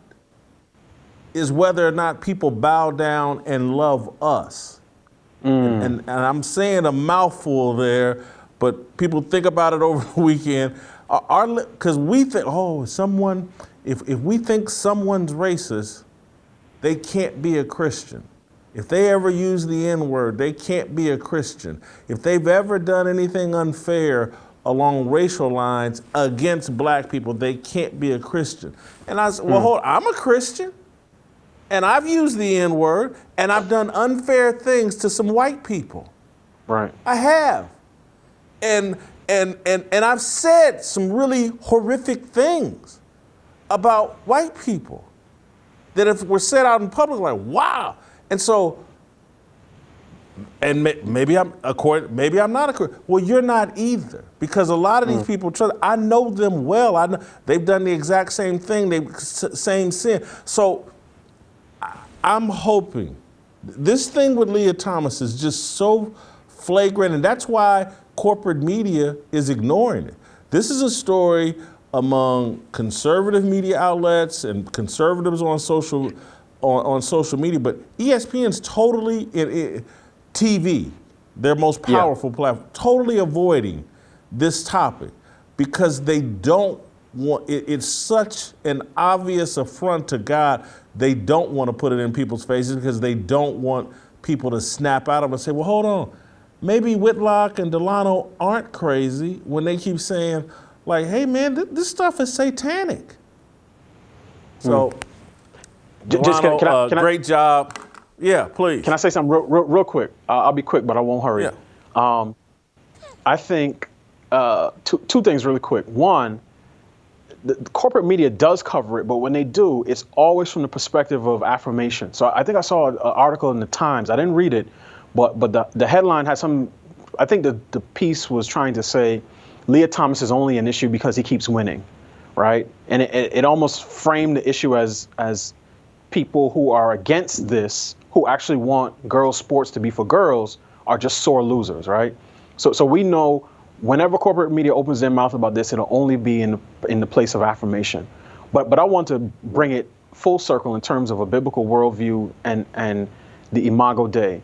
is whether or not people bow down and love us. And I'm saying a mouthful there, but people think about it over the weekend. Because we think, if we think someone's racist, they can't be a Christian. If they ever use the N-word, they can't be a Christian. If they've ever done anything unfair along racial lines against black people, they can't be a Christian. And I said, well, hold on, I'm a Christian, and I've used the N-word, and I've done unfair things to some white people. Right. I have. And I've said some really horrific things about white people that if we're said out in public, like, wow. And so, and maybe I'm not a Christian. Well, you're not either, because a lot of these people, I know them well. I know they've done the exact same thing, same sin. So I'm hoping this thing with Lia Thomas is just so flagrant, and that's why corporate media is ignoring it. This is a story among conservative media outlets and conservatives on social media, but ESPN's totally TV, their most powerful platform, totally avoiding this topic because they don't want it's such an obvious affront to God. They don't want to put it in people's faces because they don't want people to snap out of them and say, well, hold on, maybe Whitlock and Delano aren't crazy when they keep saying, like, hey man, this stuff is satanic. So, Delano, can great job. Yeah, please. Can I say something real quick? I'll be quick, but I won't hurry. Yeah. I think two things really quick. One, the corporate media does cover it, but when they do, it's always from the perspective of affirmation. So I think I saw an article in the Times. I didn't read it, but the headline had some. I think the piece was trying to say Lia Thomas is only an issue because he keeps winning, right? And it almost framed the issue as people who are against this, who actually want girls' sports to be for girls, are just sore losers, right? So we know whenever corporate media opens their mouth about this, it'll only be in the place of affirmation. But I want to bring it full circle in terms of a biblical worldview and the Imago Dei.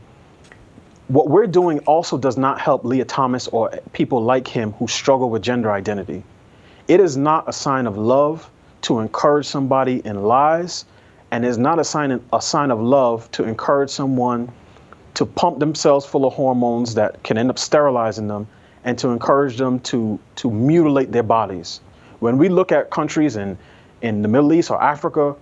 What we're doing also does not help Lia Thomas or people like him who struggle with gender identity. It is not a sign of love to encourage somebody in lies And it's not a sign of love to encourage someone to pump themselves full of hormones that can end up sterilizing them, and to encourage them to mutilate their bodies. When we look at countries in the Middle East or Africa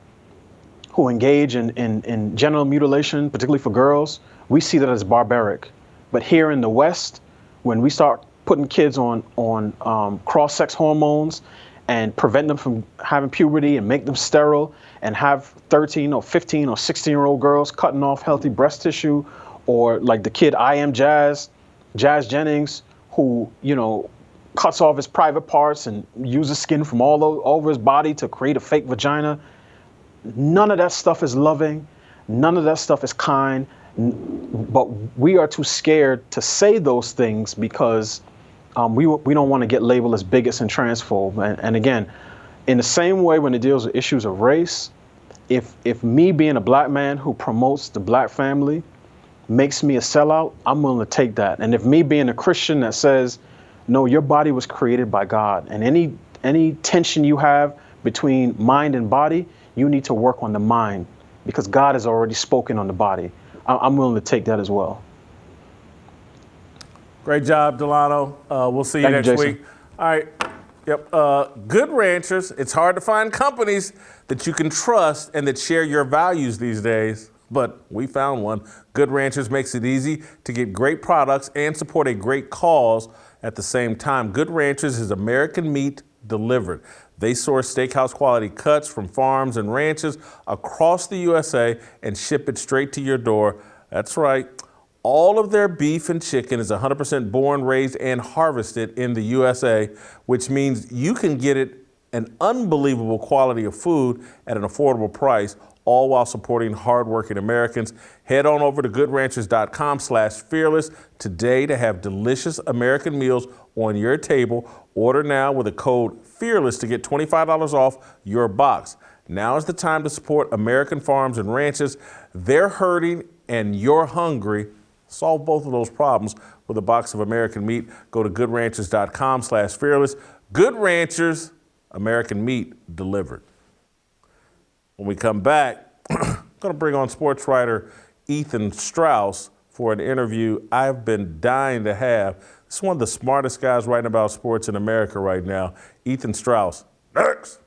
who engage in genital mutilation, particularly for girls, we see that as barbaric. But here in the West, when we start putting kids on cross-sex hormones and prevent them from having puberty and make them sterile, and have 13 or 15 or 16-year-old girls cutting off healthy breast tissue, or like the kid I Am Jazz Jennings, who, cuts off his private parts and uses skin from all over his body to create a fake vagina. None of that stuff is loving. None of that stuff is kind. But we are too scared to say those things because we don't want to get labeled as bigots and transphobe. And again, in the same way when it deals with issues of race, if me being a black man who promotes the black family makes me a sellout, I'm willing to take that. And if me being a Christian that says, no, your body was created by God, and any tension you have between mind and body, you need to work on the mind because God has already spoken on the body. I'm willing to take that as well. Great job, Delano. We'll see you next week. All right. Yep. Good ranchers. It's hard to find companies that you can trust and that share your values these days, but we found one. Good Ranchers makes it easy to get great products and support a great cause at the same time. Good Ranchers is American meat delivered. They source steakhouse quality cuts from farms and ranches across the USA and ship it straight to your door. That's right. All of their beef and chicken is 100% born, raised, and harvested in the USA, which means you can get it an unbelievable quality of food at an affordable price, all while supporting hardworking Americans. Head on over to goodranchers.com/fearless today to have delicious American meals on your table. Order now with the code FEARLESS to get $25 off your box. Now is the time to support American farms and ranches. They're hurting and you're hungry. Solve both of those problems with a box of American meat. Go to goodranchers.com/fearless. Good Ranchers, American meat delivered. When we come back, I'm going to bring on sportswriter Ethan Strauss for an interview I've been dying to have. This is one of the smartest guys writing about sports in America right now. Ethan Strauss. Next.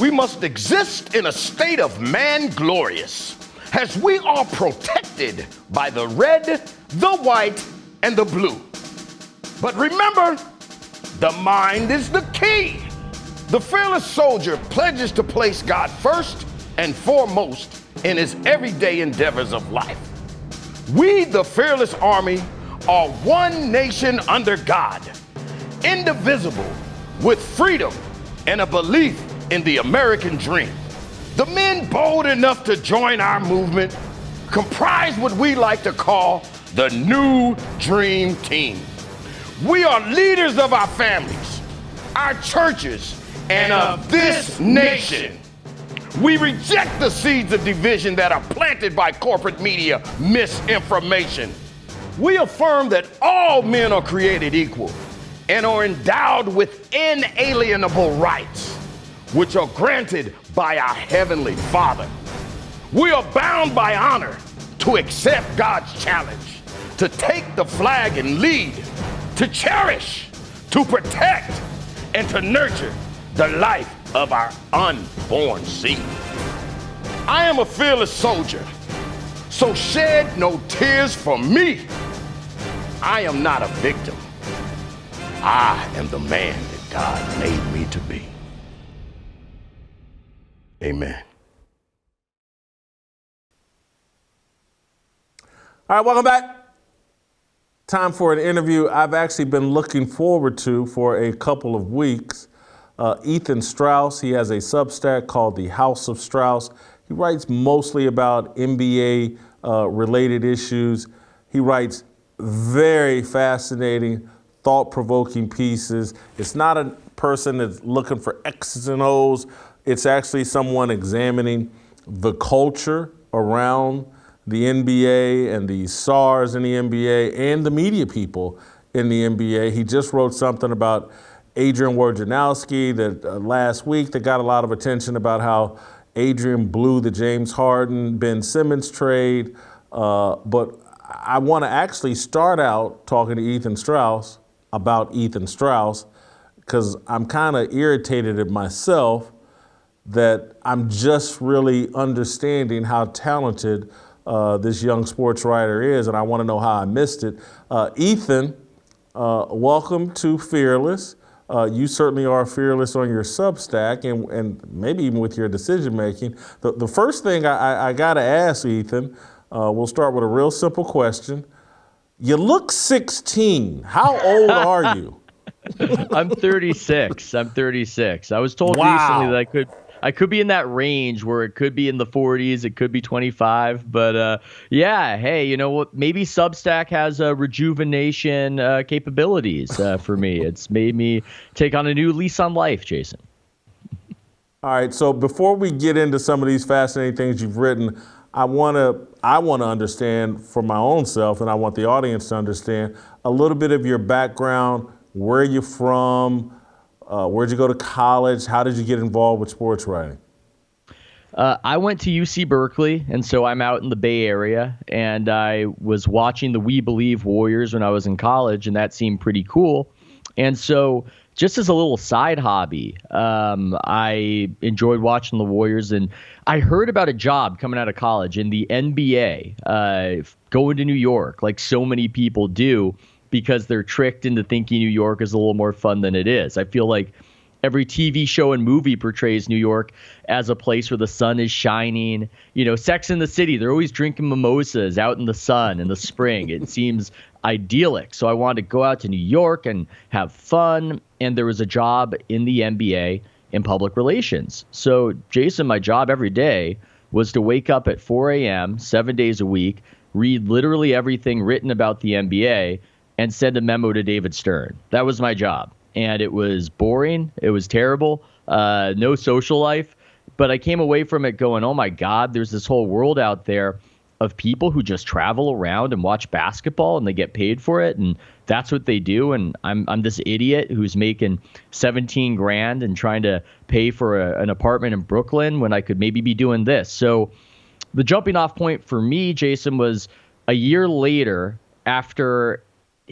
We must exist in a state of man glorious, as we are protected by the red, the white, and the blue. But remember, the mind is the key. The fearless soldier pledges to place God first and foremost in his everyday endeavors of life. We, the fearless army, are one nation under God, indivisible, with freedom and a belief in the American dream. The men bold enough to join our movement comprise what we like to call the New Dream Team. We are leaders of our families, our churches, and of this nation. We reject the seeds of division that are planted by corporate media misinformation. We affirm that all men are created equal and are endowed with inalienable rights, which are granted by our Heavenly Father. We are bound by honor to accept God's challenge, to take the flag and lead, to cherish, to protect, and to nurture the life of our unborn seed. I am a fearless soldier, so shed no tears for me. I am not a victim. I am the man that God made me to be. Amen. All right, welcome back. Time for an interview I've actually been looking forward to for a couple of weeks. Ethan Strauss, he has a Substack called The House of Strauss. He writes mostly about NBA related issues. He writes very fascinating, thought-provoking pieces. It's not a person that's looking for X's and O's. It's actually someone examining the culture around the NBA and the stars in the NBA and the media people in the NBA. He just wrote something about Adrian Wojnarowski that last week that got a lot of attention about how Adrian blew the James Harden, Ben Simmons trade. But I want to actually start out talking to Ethan Strauss about Ethan Strauss, because I'm kind of irritated at myself that I'm just really understanding how talented this young sports writer is, and I want to know how I missed it. Ethan, welcome to Fearless. You certainly are fearless on your Substack and maybe even with your decision making. The first thing I got to ask, Ethan, we'll start with a real simple question. You look 16. How old are you? I'm 36. I was told recently that I could be in that range where it could be in the 40s, it could be 25. But yeah, hey, you know what? Maybe Substack has rejuvenation capabilities for me. It's made me take on a new lease on life, Jason. All right. So before we get into some of these fascinating things you've written, I want to understand for my own self, and I want the audience to understand a little bit of your background. Where you're from, where'd you go to college? How did you get involved with sports writing? I went to UC Berkeley, and so I'm out in the Bay Area, and I was watching the We Believe Warriors when I was in college, and that seemed pretty cool. And so just as a little side hobby, I enjoyed watching the Warriors, and I heard about a job coming out of college in the NBA, going to New York, like so many people do, because they're tricked into thinking New York is a little more fun than it is. I feel like every TV show and movie portrays New York as a place where the sun is shining. You know, Sex and the City, they're always drinking mimosas out in the sun in the spring. It seems idyllic. So I wanted to go out to New York and have fun. And there was a job in the NBA in public relations. So, Jason, my job every day was to wake up at 4 a.m., 7 days a week, read literally everything written about the NBA, and send a memo to David Stern. That was my job. And it was boring. It was terrible. No social life. But I came away from it going, oh my God, there's this whole world out there of people who just travel around and watch basketball and they get paid for it. And that's what they do. And I'm this idiot who's making 17 grand and trying to pay for an apartment in Brooklyn when I could maybe be doing this. So the jumping off point for me, Jason, was a year later after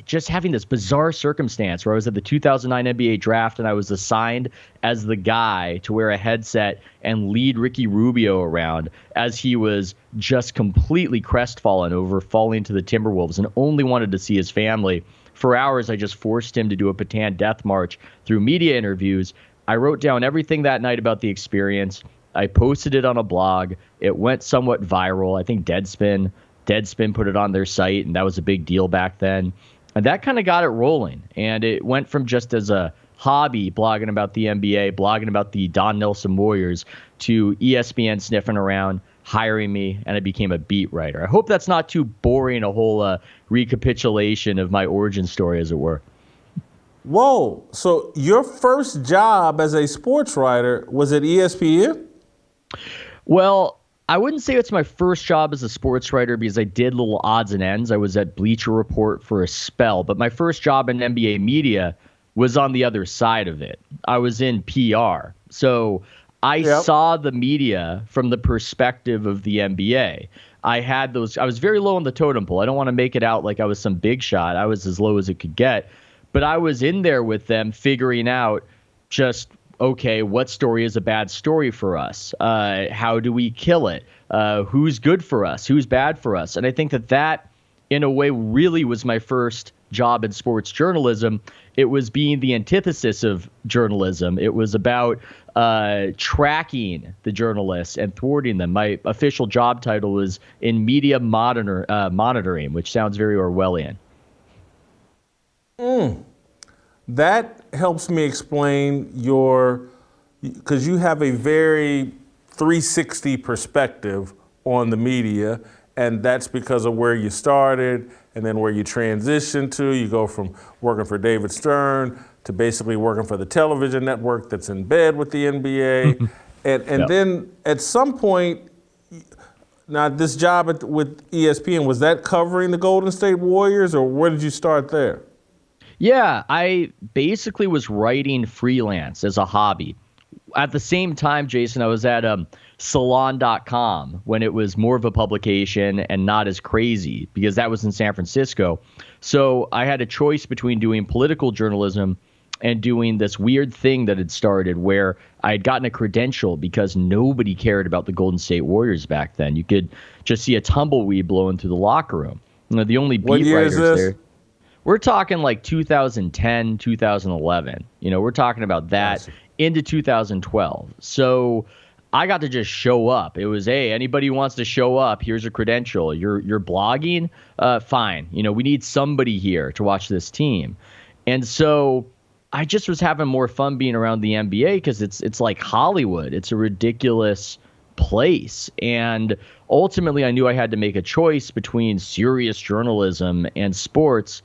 just having this bizarre circumstance where I was at the 2009 NBA draft and I was assigned as the guy to wear a headset and lead Ricky Rubio around as he was just completely crestfallen over falling to the Timberwolves and only wanted to see his family. For hours, I just forced him to do a Patan death march through media interviews. I wrote down everything that night about the experience. I posted it on a blog. It went somewhat viral. I think Deadspin put it on their site, and that was a big deal back then. And that kind of got it rolling. And it went from just as a hobby, blogging about the NBA, blogging about the Don Nelson Warriors, to ESPN sniffing around, hiring me, and I became a beat writer. I hope that's not too boring, a whole recapitulation of my origin story, as it were. Whoa. So your first job as a sports writer was at ESPN? Well, I wouldn't say it's my first job as a sports writer because I did little odds and ends. I was at Bleacher Report for a spell, but my first job in NBA media was on the other side of it. I was in PR. So I saw the media from the perspective of the NBA. I was very low on the totem pole. I don't want to make it out like I was some big shot. I was as low as it could get, but I was in there with them figuring out just, okay, what story is a bad story for us? How do we kill it? Who's good for us? Who's bad for us? And I think that, in a way, really was my first job in sports journalism. It was being the antithesis of journalism. It was about tracking the journalists and thwarting them. My official job title was in media monitoring, which sounds very Orwellian. That helps me explain because you have a very 360 perspective on the media, and that's because of where you started and then where you transitioned to. You go from working for David Stern to basically working for the television network that's in bed with the NBA. and then at some point, now this job with ESPN, was that covering the Golden State Warriors, or where did you start there? Yeah, I basically was writing freelance as a hobby. At the same time, Jason, I was at salon.com when it was more of a publication and not as crazy because that was in San Francisco. So I had a choice between doing political journalism and doing this weird thing that had started where I had gotten a credential because nobody cared about the Golden State Warriors back then. You could just see a tumbleweed blowing through the locker room. You know, the only What beat year writers is this? there. We're talking like 2010, 2011. You know, we're talking about that into 2012. So I got to just show up. It was, hey, anybody who wants to show up, here's a credential. You're blogging? Fine. You know, we need somebody here to watch this team. And so I just was having more fun being around the NBA because it's like Hollywood. It's a ridiculous place. And ultimately, I knew I had to make a choice between serious journalism and sports.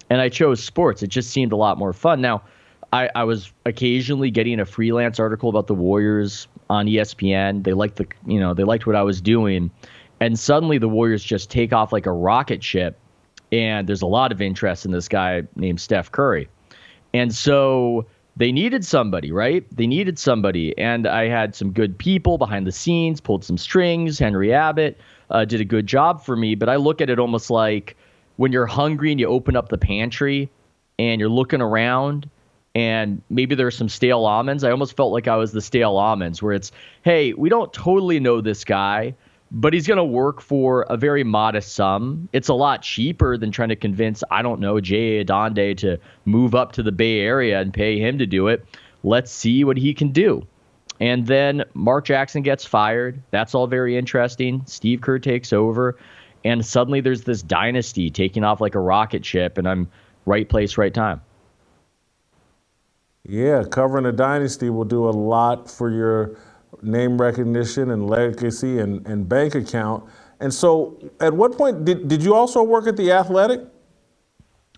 And I chose sports. It just seemed a lot more fun. Now, I was occasionally getting a freelance article about the Warriors on ESPN. They liked what I was doing. And suddenly the Warriors just take off like a rocket ship. And there's a lot of interest in this guy named Steph Curry. And so they needed somebody, right? They needed somebody. And I had some good people behind the scenes, pulled some strings. Henry Abbott did a good job for me. But I look at it almost like when you're hungry and you open up the pantry and you're looking around and maybe there's some stale almonds. I almost felt like I was the stale almonds where it's, hey, we don't totally know this guy, but he's going to work for a very modest sum. It's a lot cheaper than trying to convince, I don't know, J.A. Adonde to move up to the Bay Area and pay him to do it. Let's see what he can do. And then Mark Jackson gets fired. That's all very interesting. Steve Kerr takes over. And suddenly there's this dynasty taking off like a rocket ship, and I'm right place, right time. Yeah, covering a dynasty will do a lot for your name recognition and legacy and bank account. And so at what point did you also work at The Athletic?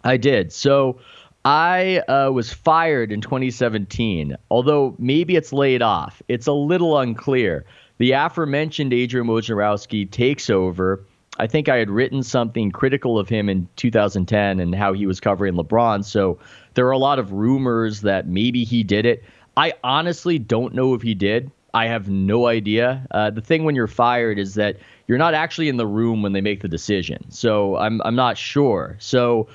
I did. So I was fired in 2017, although maybe it's laid off. It's a little unclear. The aforementioned Adrian Wojnarowski takes over. I think I had written something critical of him in 2010 and how he was covering LeBron. So there are a lot of rumors that maybe he did it. I honestly don't know if he did. I have no idea. The thing when you're fired is that you're not actually in the room when they make the decision. So I'm not sure. So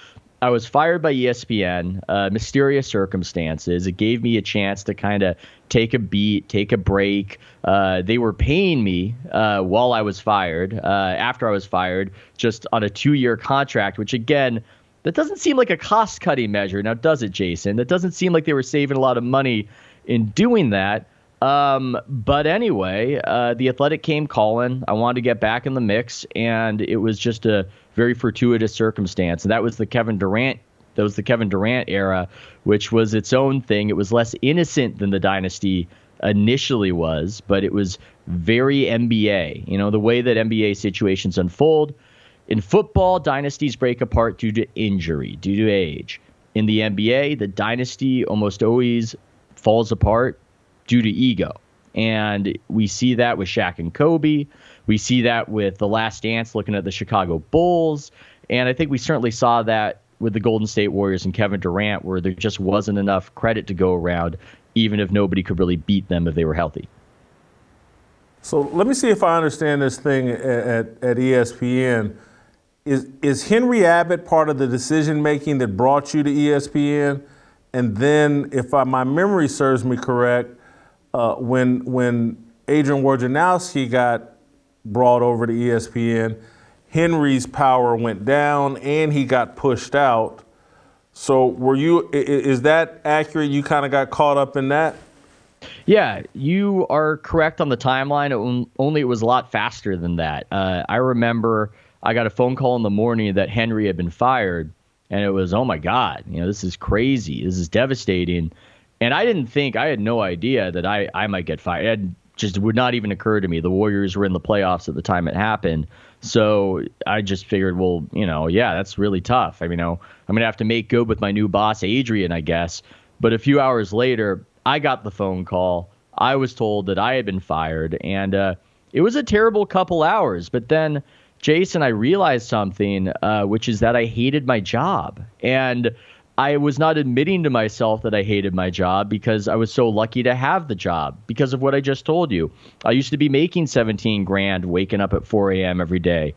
I was fired by ESPN, mysterious circumstances. It gave me a chance to kind of take a beat, take a break. They were paying me while I was fired, after I was fired, just on a 2-year contract, which again, that doesn't seem like a cost-cutting measure. Now, does it, Jason? That doesn't seem like they were saving a lot of money in doing that. But anyway, The Athletic came calling. I wanted to get back in the mix, and it was just a very fortuitous circumstance. And that was the Kevin Durant era, which was its own thing. It was less innocent than the dynasty initially was, but it was very NBA. You know, the way that NBA situations unfold. In football, dynasties break apart due to injury, due to age. In the NBA, the dynasty almost always falls apart due to ego. And we see that with Shaq and Kobe. We see that with The Last Dance looking at the Chicago Bulls. And I think we certainly saw that with the Golden State Warriors and Kevin Durant, where there just wasn't enough credit to go around, even if nobody could really beat them if they were healthy. So let me see if I understand this thing at ESPN. Is Henry Abbott part of the decision-making that brought you to ESPN? And then, if my memory serves me correct, when Adrian Wojnarowski got brought over to ESPN, Henry's power went down and he got pushed out. So is that accurate? You kind of got caught up in that? Yeah, you are correct on the timeline. Only it was a lot faster than that. I remember I got a phone call in the morning that Henry had been fired. And it was, oh my God, this is crazy. This is devastating. And I had no idea that I might get fired. It just would not even occur to me. The Warriors were in the playoffs at the time it happened. So I just figured, well, yeah, that's really tough. I'm going to have to make good with my new boss, Adrian, I guess. But a few hours later, I got the phone call. I was told that I had been fired. And it was a terrible couple hours. But then, Jason, I realized something, which is that I hated my job. And I was not admitting to myself that I hated my job because I was so lucky to have the job because of what I just told you. I used to be making 17 grand, waking up at 4 a.m. every day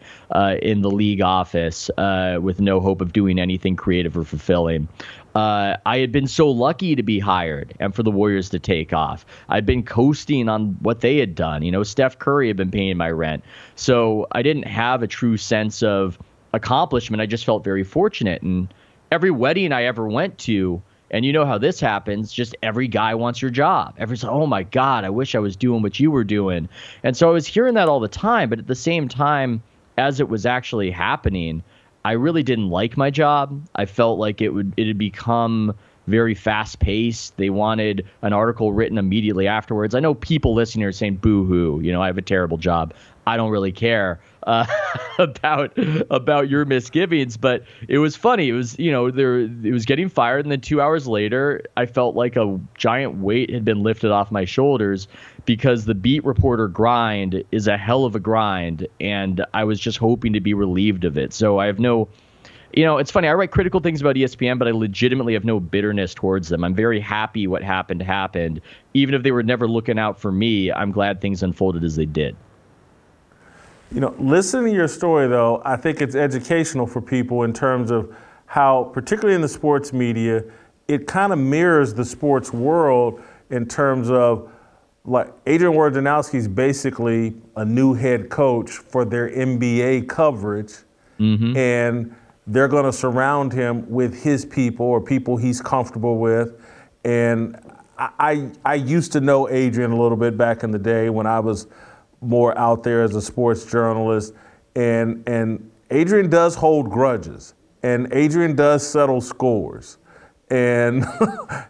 in the league office with no hope of doing anything creative or fulfilling. I had been so lucky to be hired and for the Warriors to take off. I'd been coasting on what they had done. Steph Curry had been paying my rent. So I didn't have a true sense of accomplishment. I just felt very fortunate. And every wedding I ever went to, and you know how this happens, just every guy wants your job. Everyone's like, oh my God, I wish I was doing what you were doing. And so I was hearing that all the time. But at the same time, as it was actually happening, I really didn't like my job. I felt like it had become very fast paced. They wanted an article written immediately afterwards. I know people listening are saying, boo hoo, I have a terrible job. I don't really care about your misgivings, but it was funny. It was, it was getting fired. And then 2 hours later, I felt like a giant weight had been lifted off my shoulders because the beat reporter grind is a hell of a grind. And I was just hoping to be relieved of it. So I have no, it's funny. I write critical things about ESPN, but I legitimately have no bitterness towards them. I'm very happy what happened. Even if they were never looking out for me, I'm glad things unfolded as they did. Listening to your story, though, I think it's educational for people in terms of how, particularly in the sports media, it kind of mirrors the sports world in terms of, like, Adrian Wojnarowski is basically a new head coach for their NBA coverage, and they're going to surround him with his people or people he's comfortable with. And I used to know Adrian a little bit back in the day when I was more out there as a sports journalist, and Adrian does hold grudges, and Adrian does settle scores, and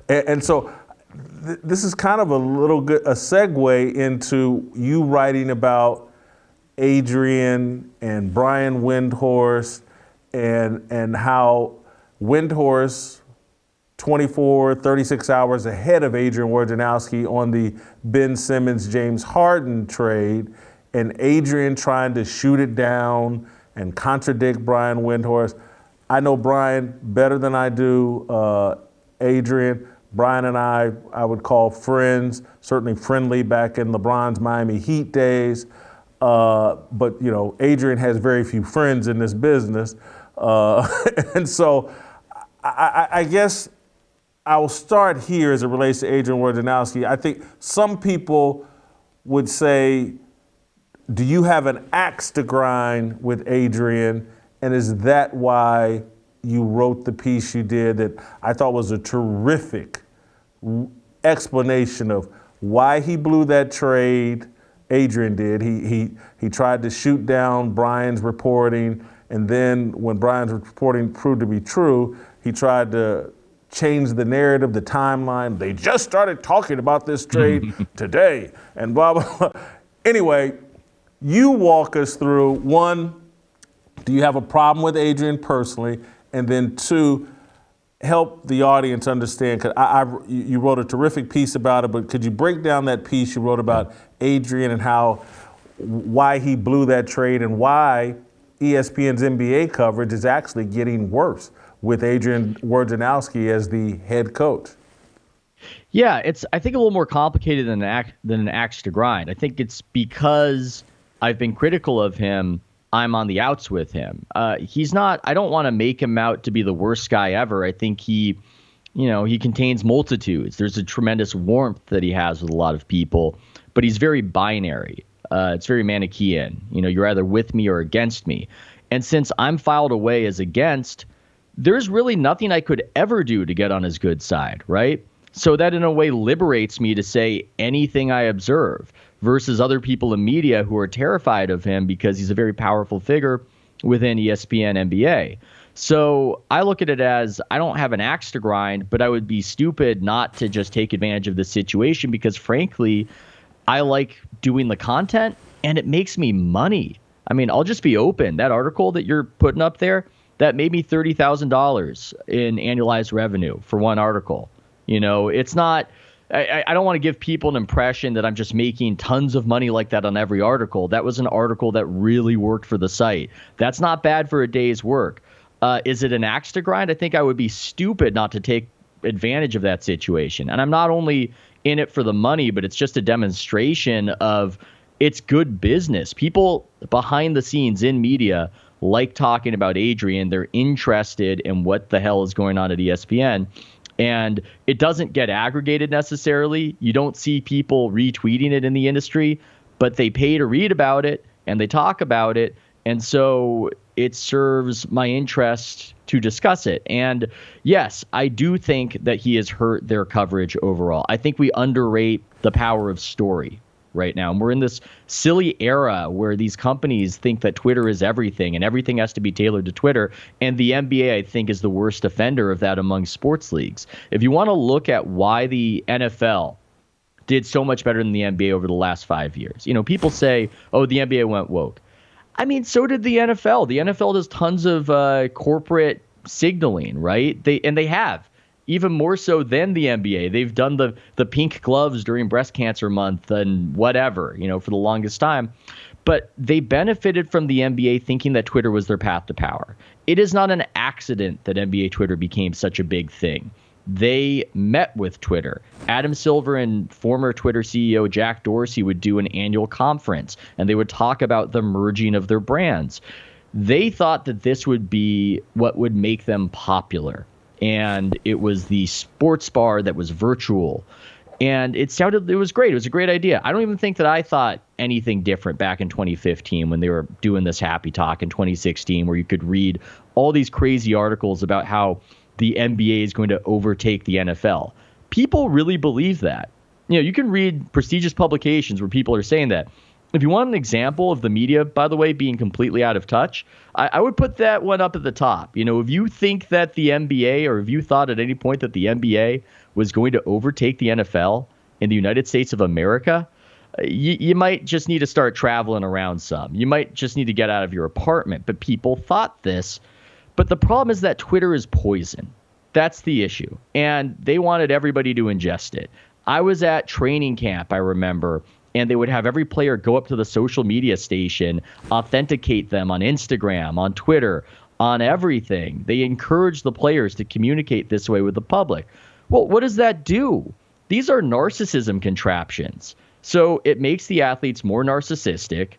and so this is kind of a segue into you writing about Adrian and Brian Windhorst and how Windhorst 36 hours ahead of Adrian Wojnarowski on the Ben Simmons, James Harden trade, and Adrian trying to shoot it down and contradict Brian Windhorst. I know Brian better than I do Adrian. Brian and I would call friends, certainly friendly back in LeBron's Miami Heat days. But, Adrian has very few friends in this business. And so I guess I will start here as it relates to Adrian Wojnarowski. I think some people would say, do you have an axe to grind with Adrian? And is that why you wrote the piece you did that I thought was a terrific explanation of why he blew that trade? Adrian did. He tried to shoot down Brian's reporting. And then when Brian's reporting proved to be true, he tried to change the narrative, the timeline. They just started talking about this trade today and blah, blah, blah. Anyway, you walk us through, one, do you have a problem with Adrian personally? And then two, help the audience understand, because you wrote a terrific piece about it, but could you break down that piece you wrote about Adrian and why he blew that trade and why ESPN's NBA coverage is actually getting worse with Adrian Wojnarowski as the head coach? Yeah, it's, I think, a little more complicated than an axe to grind. I think it's because I've been critical of him, I'm on the outs with him. He's not, I don't want to make him out to be the worst guy ever. I think he contains multitudes. There's a tremendous warmth that he has with a lot of people, but he's very binary. It's very Manichaean. You're either with me or against me. And since I'm filed away as against, there's really nothing I could ever do to get on his good side, right? So that in a way liberates me to say anything I observe versus other people in media who are terrified of him because he's a very powerful figure within ESPN NBA. So I look at it as I don't have an axe to grind, but I would be stupid not to just take advantage of the situation because, frankly, I like doing the content and it makes me money. I mean, I'll just be open. That article that you're putting up there, that made me $30,000 in annualized revenue for one article. It's not, I don't want to give people an impression that I'm just making tons of money like that on every article. That was an article that really worked for the site. That's not bad for a day's work. Is it an axe to grind? I think I would be stupid not to take advantage of that situation. And I'm not only in it for the money, but it's just a demonstration of it's good business. People behind the scenes in media like talking about Adrian. They're interested in what the hell is going on at ESPN. And it doesn't get aggregated necessarily. You don't see people retweeting it in the industry, but they pay to read about it and they talk about it. And so it serves my interest to discuss it. And yes, I do think that he has hurt their coverage overall. I think we underrate the power of story right now. And we're in this silly era where these companies think that Twitter is everything and everything has to be tailored to Twitter. And the NBA, I think, is the worst offender of that among sports leagues. If you want to look at why the NFL did so much better than the NBA over the last 5 years, people say, oh, the NBA went woke. I mean, so did the NFL. The NFL does tons of corporate signaling, right? They have. Even more so than the NBA. They've done the pink gloves during breast cancer month and whatever, for the longest time. But they benefited from the NBA thinking that Twitter was their path to power. It is not an accident that NBA Twitter became such a big thing. They met with Twitter. Adam Silver and former Twitter CEO Jack Dorsey would do an annual conference, and they would talk about the merging of their brands. They thought that this would be what would make them popular. And it was the sports bar that was virtual. And it was great. It was a great idea. I don't even think that I thought anything different back in 2015 when they were doing this happy talk in 2016, where you could read all these crazy articles about how the NBA is going to overtake the NFL. People really believe that. You can read prestigious publications where people are saying that. If you want an example of the media, by the way, being completely out of touch, I would put that one up at the top. If you think that the NBA, or if you thought at any point that the NBA was going to overtake the NFL in the United States of America, you might just need to start traveling around some. You might just need to get out of your apartment. But people thought this. But the problem is that Twitter is poison. That's the issue. And they wanted everybody to ingest it. I was at training camp, I remember, and they would have every player go up to the social media station, authenticate them on Instagram, on Twitter, on everything. They encourage the players to communicate this way with the public. Well, what does that do? These are narcissism contraptions. So it makes the athletes more narcissistic.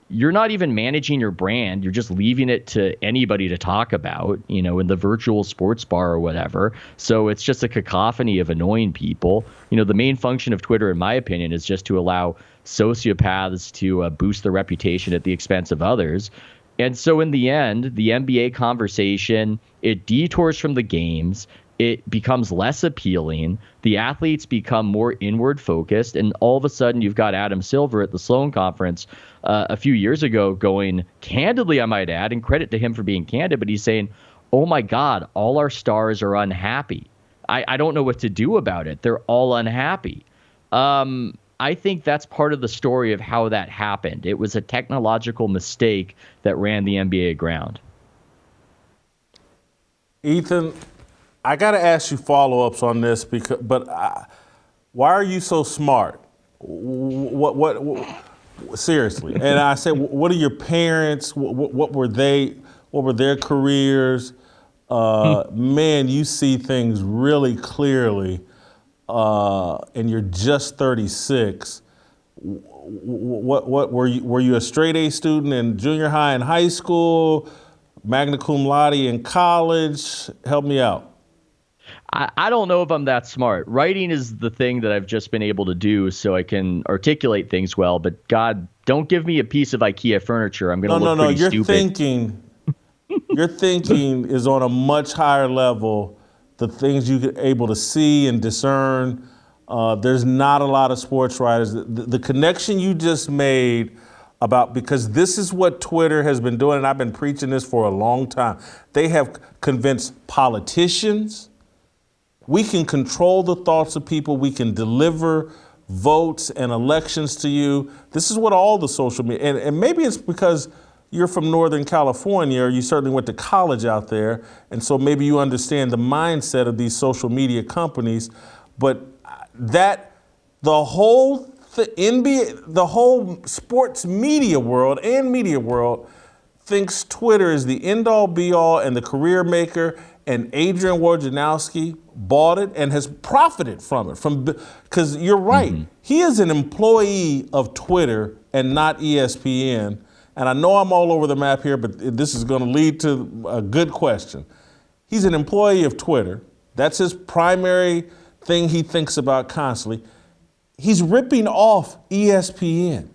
You're not even managing your brand. You're just leaving it to anybody to talk about, in the virtual sports bar or whatever. So it's just a cacophony of annoying people. The main function of Twitter, in my opinion, is just to allow sociopaths to boost their reputation at the expense of others. And so in the end, the NBA conversation, it detours from the games. It becomes less appealing. The athletes become more inward focused. And all of a sudden, you've got Adam Silver at the Sloan Conference a few years ago going, candidly, I might add, and credit to him for being candid, but he's saying, oh my God, all our stars are unhappy. I don't know what to do about it. They're all unhappy. I think that's part of the story of how that happened. It was a technological mistake that ran the NBA aground. Ethan, I got to ask you follow-ups on this, why are you so smart? What seriously? And I said, what are your parents? What were their careers? Man, you see things really clearly, and you're just 36. What were you a straight A student in junior high and high school, magna cum laude in college? Help me out. I don't know if I'm that smart. Writing is the thing that I've just been able to do so I can articulate things well. But God, don't give me a piece of IKEA furniture. I'm going to look pretty stupid. Your thinking is on a much higher level. The things you're able to see and discern. There's not a lot of sports writers. The connection you just made because this is what Twitter has been doing, and I've been preaching this for a long time. They have convinced politicians. We can control the thoughts of people. We can deliver votes and elections to you. This is what all the social media, and maybe it's because you're from Northern California, or you certainly went to college out there, and so maybe you understand the mindset of these social media companies. But the whole NBA, the whole sports media world and media world thinks Twitter is the end-all, be-all, and the career maker, and Adrian Wojnarowski bought it and has profited from it. Because you're right, he is an employee of Twitter and not ESPN. And I know I'm all over the map here, but this is going to lead to a good question. He's an employee of Twitter. That's his primary thing he thinks about constantly. He's ripping off ESPN.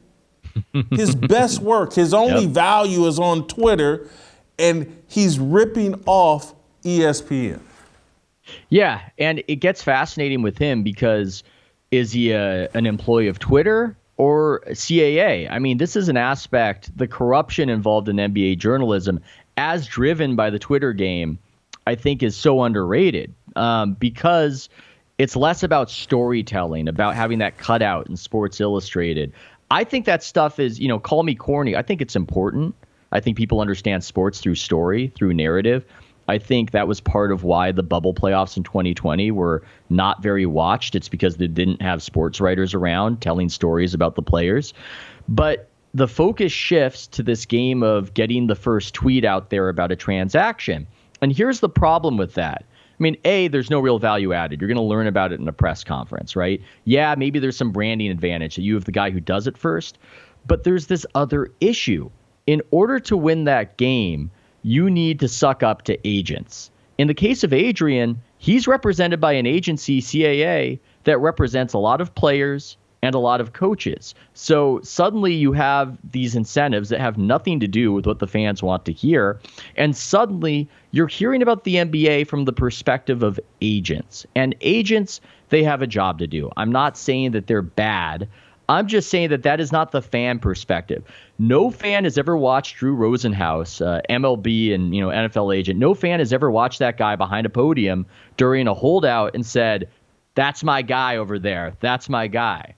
His best work, his only value is on Twitter, and he's ripping off ESPN. Yeah, and it gets fascinating with him because is he an employee of Twitter or CAA? I mean, this is an aspect, the corruption involved in NBA journalism, as driven by the Twitter game, I think is so underrated because it's less about storytelling, about having that cutout in Sports Illustrated. I think that stuff is, call me corny. I think it's important. I think people understand sports through story, through narrative. I think that was part of why the bubble playoffs in 2020 were not very watched. It's because they didn't have sports writers around telling stories about the players. But the focus shifts to this game of getting the first tweet out there about a transaction. And here's the problem with that. I mean, there's no real value added. You're going to learn about it in a press conference, right? Yeah, maybe there's some branding advantage that you have the guy who does it first. But there's this other issue. In order to win that game, you need to suck up to agents. In the case of Adrian, he's represented by an agency, CAA, that represents a lot of players and a lot of coaches. So suddenly you have these incentives that have nothing to do with what the fans want to hear. And suddenly you're hearing about the NBA from the perspective of agents. And agents, they have a job to do. I'm not saying that they're bad. I'm just saying that is not the fan perspective. No fan has ever watched Drew Rosenhaus, MLB and NFL agent. No fan has ever watched that guy behind a podium during a holdout and said, "That's my guy over there. That's my guy."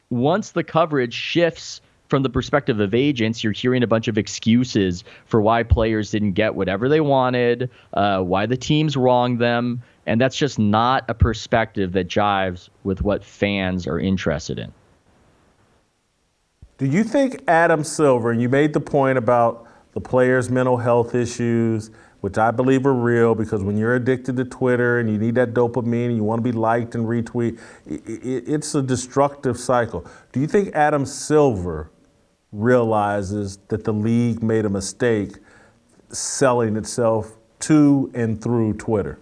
Once the coverage shifts from the perspective of agents, you're hearing a bunch of excuses for why players didn't get whatever they wanted, why the teams wronged them. And that's just not a perspective that jives with what fans are interested in. Do you think Adam Silver, and you made the point about the players' mental health issues, which I believe are real, because when you're addicted to Twitter and you need that dopamine and you want to be liked and retweet, it's a destructive cycle. Do you think Adam Silver realizes that the league made a mistake selling itself to and through Twitter?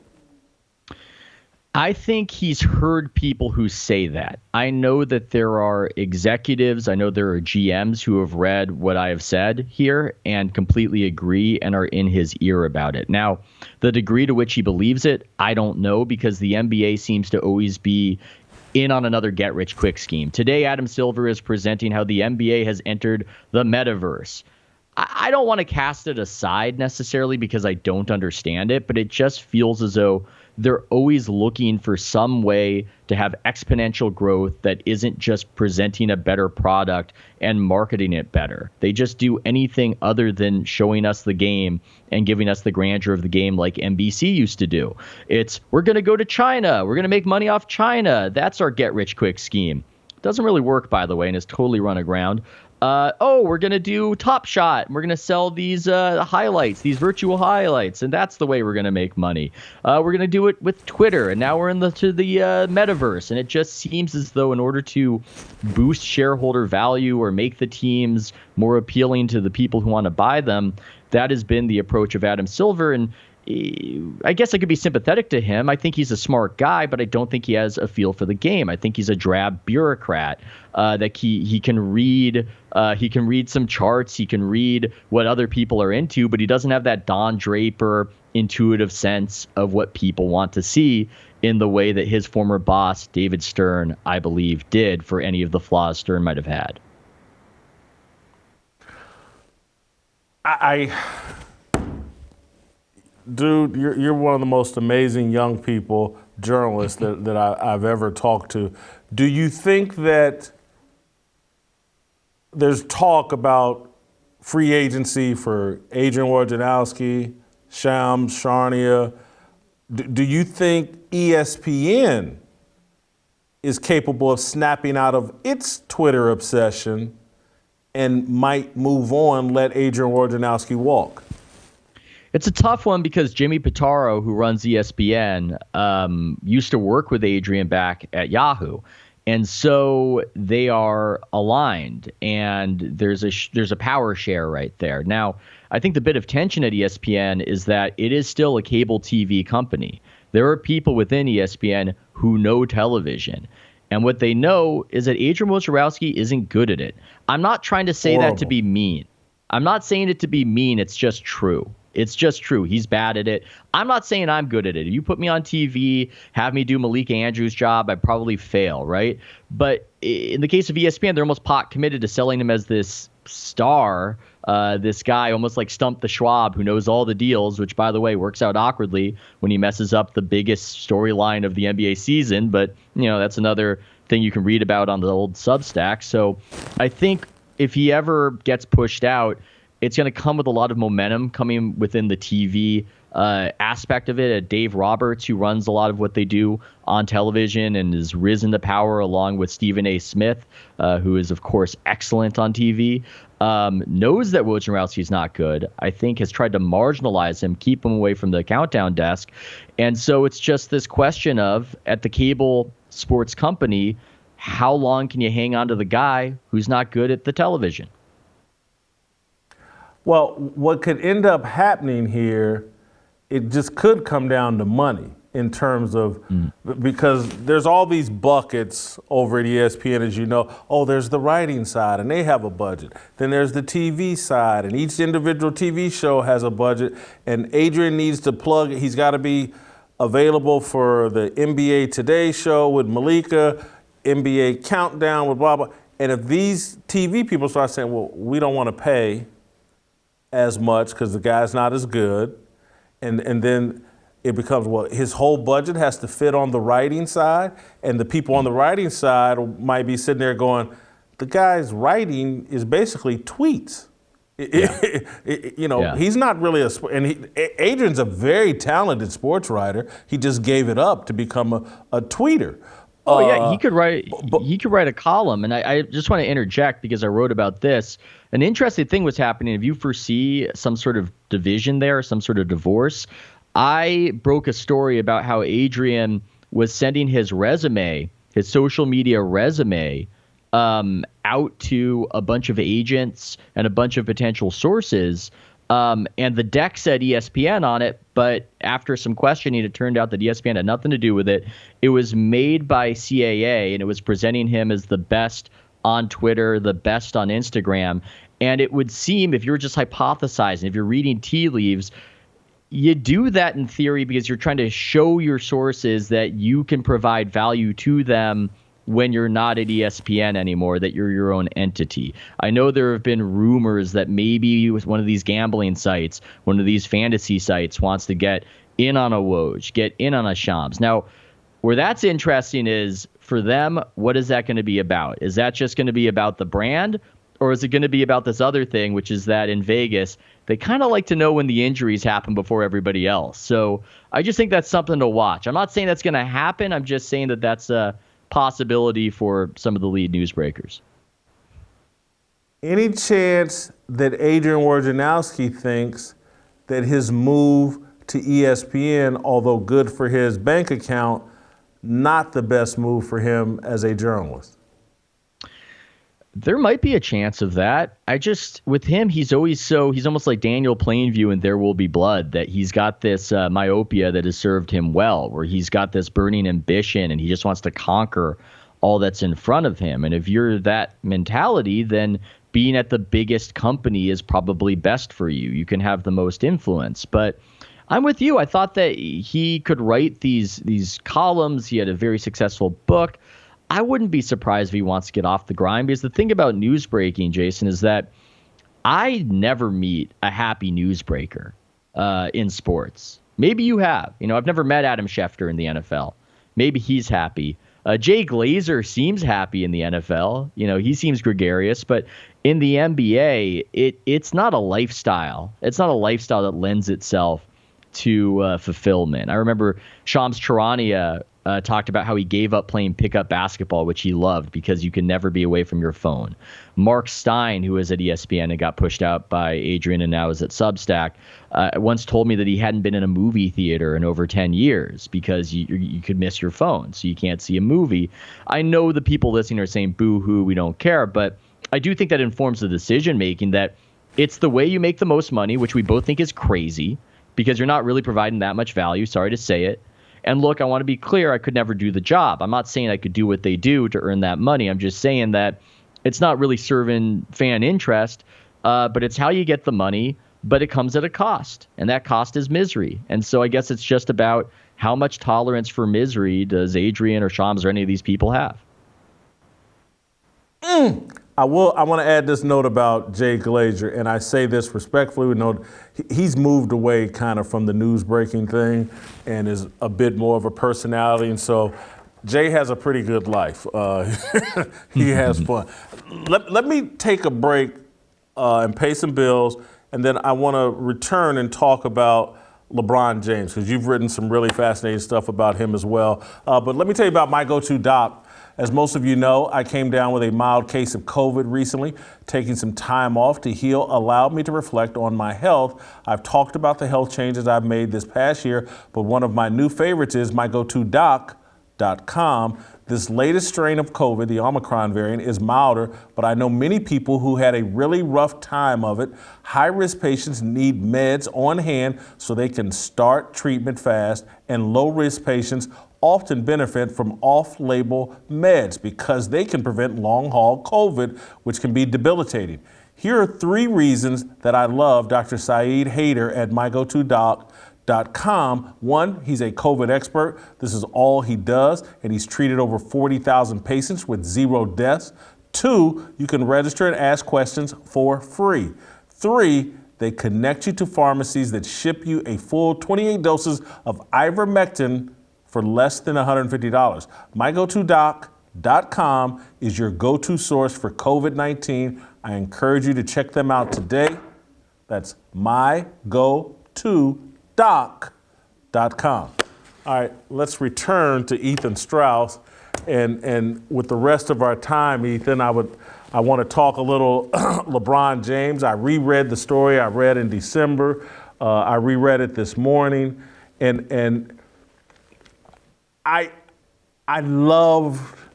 I think he's heard people who say that. I know that there are executives, I know there are GMs who have read what I have said here and completely agree and are in his ear about it. Now, the degree to which he believes it, I don't know, because the NBA seems to always be in on another get-rich-quick scheme. Today, Adam Silver is presenting how the NBA has entered the metaverse. I don't want to cast it aside necessarily because I don't understand it, but it just feels as though they're always looking for some way to have exponential growth that isn't just presenting a better product and marketing it better. They just do anything other than showing us the game and giving us the grandeur of the game like NBC used to do. It's, we're going to go to China. We're going to make money off China. That's our get-rich-quick scheme. Doesn't really work, by the way, and is totally run aground. We're going to do Top Shot. And we're going to sell these highlights, these virtual highlights, and that's the way we're going to make money. We're going to do it with Twitter, and now we're to the metaverse, and it just seems as though in order to boost shareholder value or make the teams more appealing to the people who want to buy them, that has been the approach of Adam Silver, and I guess I could be sympathetic to him. I think he's a smart guy, but I don't think he has a feel for the game. I think he's a drab bureaucrat that he can read. He can read some charts. He can read what other people are into, but he doesn't have that Don Draper intuitive sense of what people want to see in the way that his former boss, David Stern, I believe, did for any of the flaws Stern might have had. Dude, you're one of the most amazing young people, journalists that I've ever talked to. Do you think that there's talk about free agency for Adrian Wojnarowski, Shams Charania? Do you think ESPN is capable of snapping out of its Twitter obsession and might move on, let Adrian Wojnarowski walk? It's a tough one because Jimmy Pitaro, who runs ESPN, used to work with Adrian back at Yahoo. And so they are aligned, and there's a power share right there. Now, I think the bit of tension at ESPN is that it is still a cable TV company. There are people within ESPN who know television. And what they know is that Adrian Wojnarowski isn't good at it. I'm not trying to say that to be mean. I'm not saying it to be mean. It's just true. It's just true. He's bad at it. I'm not saying I'm good at it. If you put me on TV, have me do Malika Andrews' job, I'd probably fail, right? But in the case of ESPN, they're almost pot committed to selling him as this star, this guy almost like Stump the Schwab who knows all the deals, which, by the way, works out awkwardly when he messes up the biggest storyline of the NBA season. But, that's another thing you can read about on the old Substack. So I think if he ever gets pushed out, it's going to come with a lot of momentum coming within the TV aspect of it. Dave Roberts, who runs a lot of what they do on television and has risen to power along with Stephen A. Smith, who is, of course, excellent on TV, knows that Wojnarowski is not good. I think has tried to marginalize him, keep him away from the countdown desk. And so it's just this question of, at the cable sports company, how long can you hang on to the guy who's not good at the television? Well, what could end up happening here, it just could come down to money in terms of, because there's all these buckets over at ESPN, as you know. Oh, there's the writing side, and they have a budget. Then there's the TV side, and each individual TV show has a budget, and Adrian needs to plug it. He's got to be available for the NBA Today show with Malika, NBA Countdown with blah, blah. And if these TV people start saying, well, we don't want to pay as much because the guy's not as good, and then it becomes, well, his whole budget has to fit on the writing side, and the people on the writing side might be sitting there going, the guy's writing is basically tweets. He's not really Adrian's a very talented sports writer. He just gave it up to become a tweeter. Oh yeah, he could write. He could write a column, and I just want to interject because I wrote about this. An interesting thing was happening. If you foresee some sort of division there, some sort of divorce, I broke a story about how Adrian was sending his resume, his social media resume, out to a bunch of agents and a bunch of potential sources. And the deck said ESPN on it, but after some questioning, it turned out that ESPN had nothing to do with it. It was made by CAA, and it was presenting him as the best on Twitter, the best on Instagram. And it would seem, if you're just hypothesizing, if you're reading tea leaves, you do that in theory because you're trying to show your sources that you can provide value to them when you're not at ESPN anymore, that you're your own entity. I know there have been rumors that maybe with one of these gambling sites, one of these fantasy sites wants to get in on a Woj, get in on a Shams. Now, where that's interesting is, for them, what is that going to be about? Is that just going to be about the brand, or is it going to be about this other thing, which is that in Vegas, they kind of like to know when the injuries happen before everybody else. So I just think that's something to watch. I'm not saying that's going to happen. I'm just saying that that's a possibility for some of the lead newsbreakers. Any chance that Adrian Wojnarowski thinks that his move to ESPN, although good for his bank account, not the best move for him as a journalist? There might be a chance of that. With him, he's almost like Daniel Plainview in There Will Be Blood, that he's got this myopia that has served him well, where he's got this burning ambition and he just wants to conquer all that's in front of him. And if you're that mentality, then being at the biggest company is probably best for you. You can have the most influence. But I'm with you. I thought that he could write these columns. He had a very successful book. I wouldn't be surprised if he wants to get off the grind, because the thing about news breaking, Jason, is that I never meet a happy newsbreaker in sports. Maybe you have. I've never met Adam Schefter in the NFL. Maybe he's happy. Jay Glazer seems happy in the NFL. He seems gregarious, but in the NBA, it's not a lifestyle. It's not a lifestyle that lends itself to fulfillment. I remember Shams Charania talked about how he gave up playing pickup basketball, which he loved because you can never be away from your phone. Mark Stein, who was at ESPN and got pushed out by Adrian and now is at Substack, once told me that he hadn't been in a movie theater in over 10 years because you could miss your phone, so you can't see a movie. I know the people listening are saying, boo-hoo, we don't care, but I do think that informs the decision-making that it's the way you make the most money, which we both think is crazy because you're not really providing that much value, sorry to say it. And look, I want to be clear, I could never do the job. I'm not saying I could do what they do to earn that money. I'm just saying that it's not really serving fan interest, but it's how you get the money, but it comes at a cost, and that cost is misery. And so I guess it's just about how much tolerance for misery does Adrian or Shams or any of these people have? I want to add this note about Jay Glazer, and I say this respectfully. We know he's moved away kind of from the news breaking thing and is a bit more of a personality. And so Jay has a pretty good life. He has fun. Let me take a break and pay some bills, and then I want to return and talk about LeBron James, because you've written some really fascinating stuff about him as well. But let me tell you about my go-to doc. As most of you know, I came down with a mild case of COVID recently. Taking some time off to heal allowed me to reflect on my health. I've talked about the health changes I've made this past year, but one of my new favorites is mygotodoc.com. This latest strain of COVID, the Omicron variant, is milder, but I know many people who had a really rough time of it. High-risk patients need meds on hand so they can start treatment fast, and low-risk patients often benefit from off-label meds because they can prevent long-haul COVID, which can be debilitating. Here are 3 reasons that I love Dr. Saeed Haider at mygotodoc.com. 1, he's a COVID expert. This is all he does, and he's treated over 40,000 patients with 0 deaths. 2, you can register and ask questions for free. 3, they connect you to pharmacies that ship you a full 28 doses of ivermectin for less than $150. mygotodoc.com is your go-to source for COVID-19. I encourage you to check them out today. That's mygotodoc.com. All right, let's return to Ethan Strauss. And with the rest of our time, Ethan, I want to talk a little LeBron James. I reread the story I read in December. I reread it this morning. And I love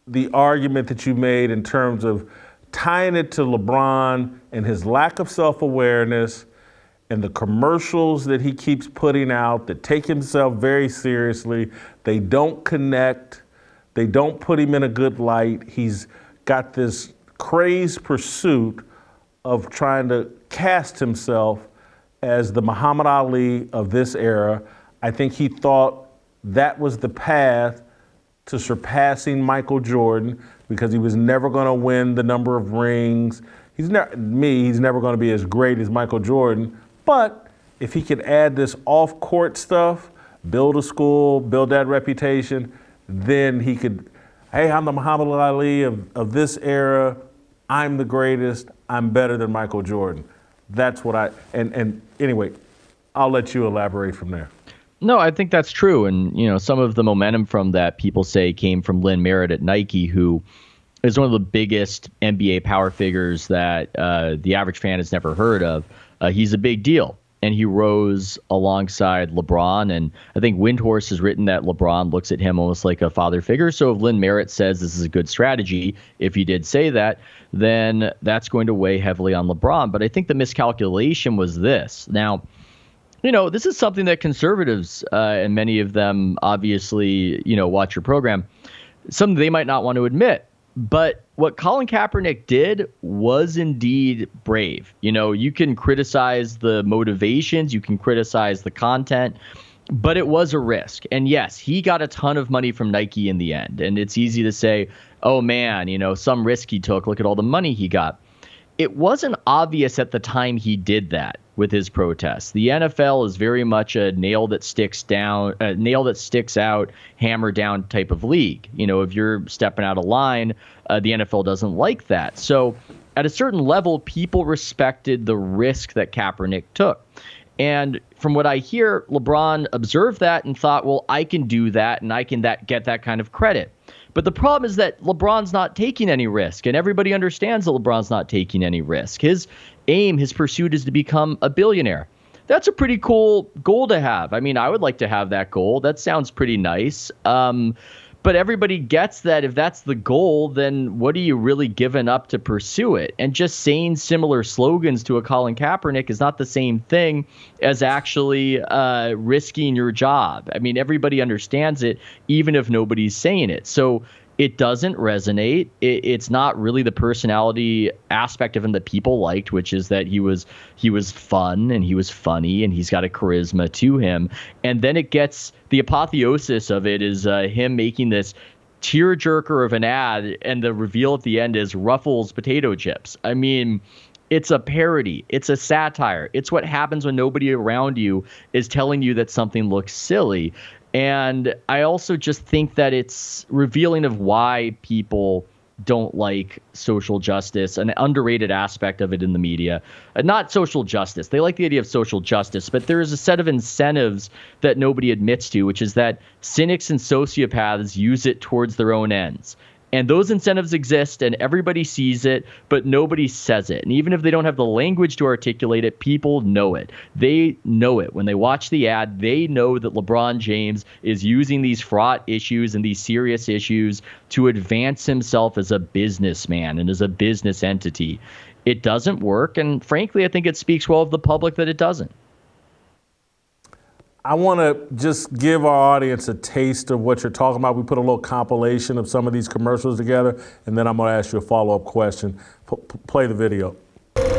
the argument that you made in terms of tying it to LeBron and his lack of self-awareness and the commercials that he keeps putting out that take himself very seriously. They don't connect. They don't put him in a good light. He's got this crazed pursuit of trying to cast himself as the Muhammad Ali of this era. I think he thought that was the path to surpassing Michael Jordan because he was never going to win the number of rings. He's never going to be as great as Michael Jordan. But if he could add this off-court stuff, build a school, build that reputation, then he could, hey, I'm the Muhammad Ali of this era. I'm the greatest. I'm better than Michael Jordan. That's what and anyway, I'll let you elaborate from there. No, I think that's true. And, some of the momentum from that people say came from Lynn Merritt at Nike, who is one of the biggest NBA power figures that the average fan has never heard of. He's a big deal. And he rose alongside LeBron. And I think Windhorse has written that LeBron looks at him almost like a father figure. So if Lynn Merritt says this is a good strategy, if he did say that, then that's going to weigh heavily on LeBron. But I think the miscalculation was this. Now, this is something that conservatives, and many of them obviously, watch your program, something they might not want to admit. But what Colin Kaepernick did was indeed brave. You can criticize the motivations, you can criticize the content, but it was a risk. And yes, he got a ton of money from Nike in the end. And it's easy to say, oh man, some risk he took, look at all the money he got. It wasn't obvious at the time he did that with his protests. The NFL is very much a nail that sticks out, hammer down type of league. If you're stepping out of line, the NFL doesn't like that. So at a certain level, people respected the risk that Kaepernick took. And from what I hear, LeBron observed that and thought, well, I can do that and I can get that kind of credit. But the problem is that LeBron's not taking any risk, and everybody understands that LeBron's not taking any risk. His aim, his pursuit is to become a billionaire. That's a pretty cool goal to have. I mean, I would like to have that goal. That sounds pretty nice. But everybody gets that if that's the goal, then what are you really giving up to pursue it? And just saying similar slogans to a Colin Kaepernick is not the same thing as actually risking your job. I mean, everybody understands it, even if nobody's saying it. So it doesn't resonate. It's not really the personality aspect of him that people liked, which is that he was fun and he was funny and he's got a charisma to him. And then it gets the apotheosis of it is him making this tearjerker of an ad, and the reveal at the end is Ruffles potato chips. I mean, it's a parody. It's a satire. It's what happens when nobody around you is telling you that something looks silly. And I also just think that it's revealing of why people don't like social justice, an underrated aspect of it in the media. Not social justice. They like the idea of social justice, but there is a set of incentives that nobody admits to, which is that cynics and sociopaths use it towards their own ends. And those incentives exist and everybody sees it, but nobody says it. And even if they don't have the language to articulate it, people know it. They know it. When they watch the ad, they know that LeBron James is using these fraught issues and these serious issues to advance himself as a businessman and as a business entity. It doesn't work. And frankly, I think it speaks well of the public that it doesn't. I want to just give our audience a taste of what you're talking about. We put a little compilation of some of these commercials together, and then I'm going to ask you a follow-up question. Play the video.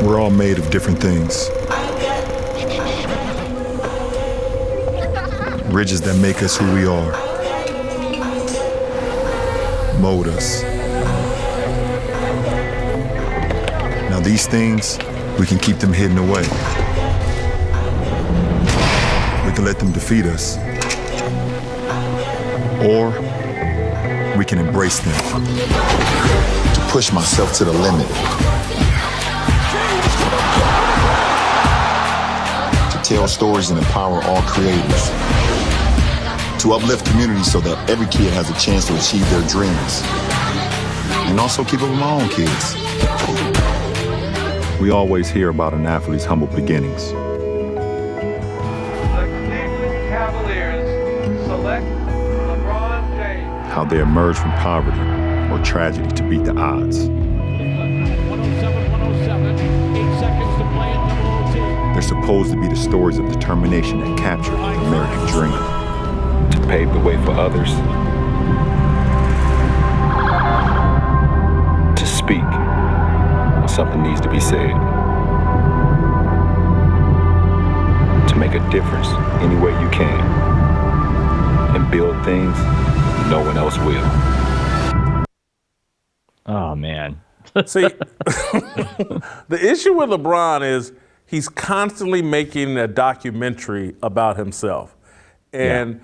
We're all made of different things. Ridges that make us who we are, mold us. Now these things, we can keep them hidden away. We can let them defeat us, or we can embrace them. To push myself to the limit. To tell stories and empower all creators. To uplift communities so that every kid has a chance to achieve their dreams. And also keep up with my own kids. We always hear about an athlete's humble beginnings. How they emerge from poverty or tragedy to beat the odds. 107, 8 seconds to play in double OT. They're supposed to be the stories of determination that capture the American dream. To pave the way for others. To speak when something needs to be said. To make a difference any way you can. And build things no one else will. Oh, man. See, the issue with LeBron is he's constantly making a documentary about himself. And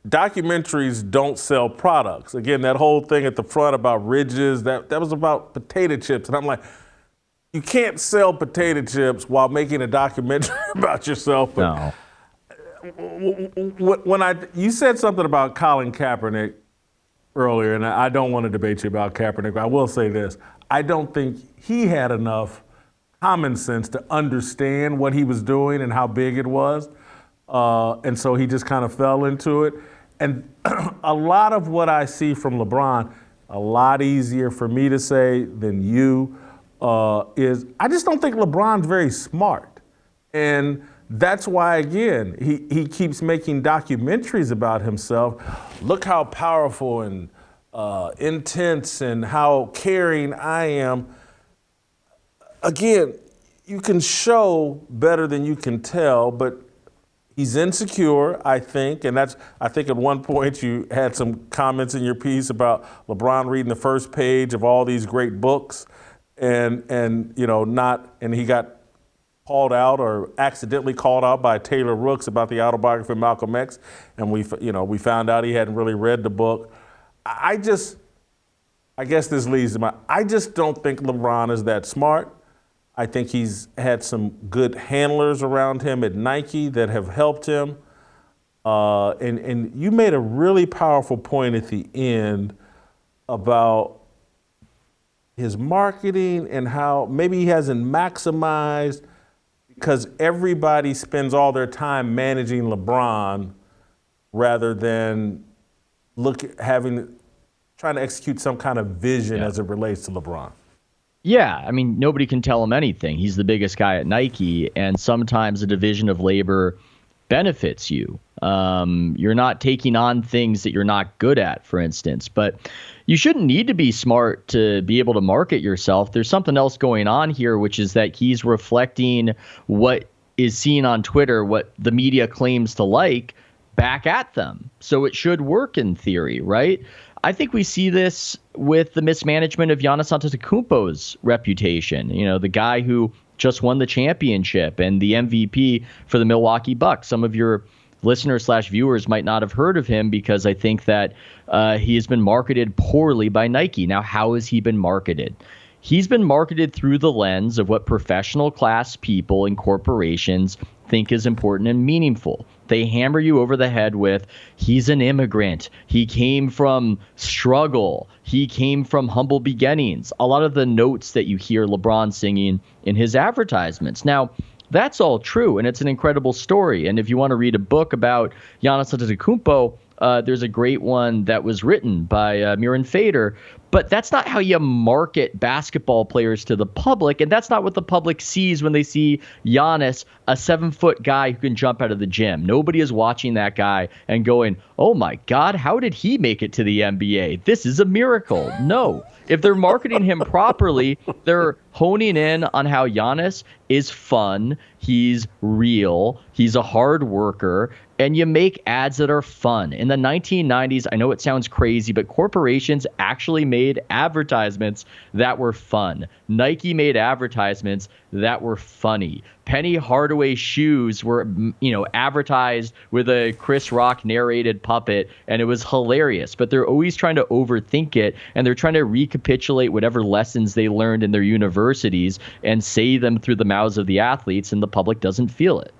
documentaries don't sell products. Again, that whole thing at the front about ridges, that was about potato chips. And I'm like, you can't sell potato chips while making a documentary about yourself. But No. when you said something about Colin Kaepernick earlier, and I don't want to debate you about Kaepernick, but I will say this. I don't think he had enough common sense to understand what he was doing and how big it was. And so he just kind of fell into it. And a lot of what I see from LeBron, a lot easier for me to say than you, is I just don't think LeBron's very smart. And that's why, again, he keeps making documentaries about himself. Look how powerful and intense and how caring I am. Again, you can show better than you can tell, but he's insecure, I think, and I think at one point you had some comments in your piece about LeBron reading the first page of all these great books and he got called out or accidentally called out by Taylor Rooks about the autobiography of Malcolm X, and we found out he hadn't really read the book. I guess this leads to I just don't think LeBron is that smart. I think he's had some good handlers around him at Nike that have helped him. And you made a really powerful point at the end about his marketing and how maybe he hasn't maximized because everybody spends all their time managing LeBron rather than trying to execute some kind of vision as it relates to LeBron. Yeah, I mean, nobody can tell him anything. He's the biggest guy at Nike, and sometimes a division of labor benefits you. You're not taking on things that you're not good at, for instance, but you shouldn't need to be smart to be able to market yourself. There's something else going on here, which is that he's reflecting what is seen on Twitter, what the media claims to like, back at them. So it should work in theory, right? I think we see this with the mismanagement of Giannis Antetokounmpo's reputation. You know, the guy who just won the championship and the MVP for the Milwaukee Bucks. Some of your listeners/viewers might not have heard of him because I think that he has been marketed poorly by Nike. Now, how has he been marketed? He's been marketed through the lens of what professional class people and corporations think is important and meaningful. They hammer you over the head with, he's an immigrant. He came from struggle. He came from humble beginnings. A lot of the notes that you hear LeBron singing in his advertisements. Now, that's all true, and it's an incredible story. And if you want to read a book about Giannis Antetokounmpo, there's a great one that was written by Miran Fader. But that's not how you market basketball players to the public, and that's not what the public sees when they see Giannis, a 7-foot guy who can jump out of the gym. Nobody is watching that guy and going, oh my God, how did he make it to the NBA? This is a miracle. No. If they're marketing him properly, they're honing in on how Giannis is fun, he's real, he's a hard worker, and you make ads that are fun. In the 1990s, I know it sounds crazy, but corporations actually made advertisements that were fun. Nike made advertisements that were funny. Penny Hardaway shoes were, advertised with a Chris Rock narrated puppet, and it was hilarious. But they're always trying to overthink it, and they're trying to recapitulate whatever lessons they learned in their universities and say them through the mouths of the athletes, and the public doesn't feel it.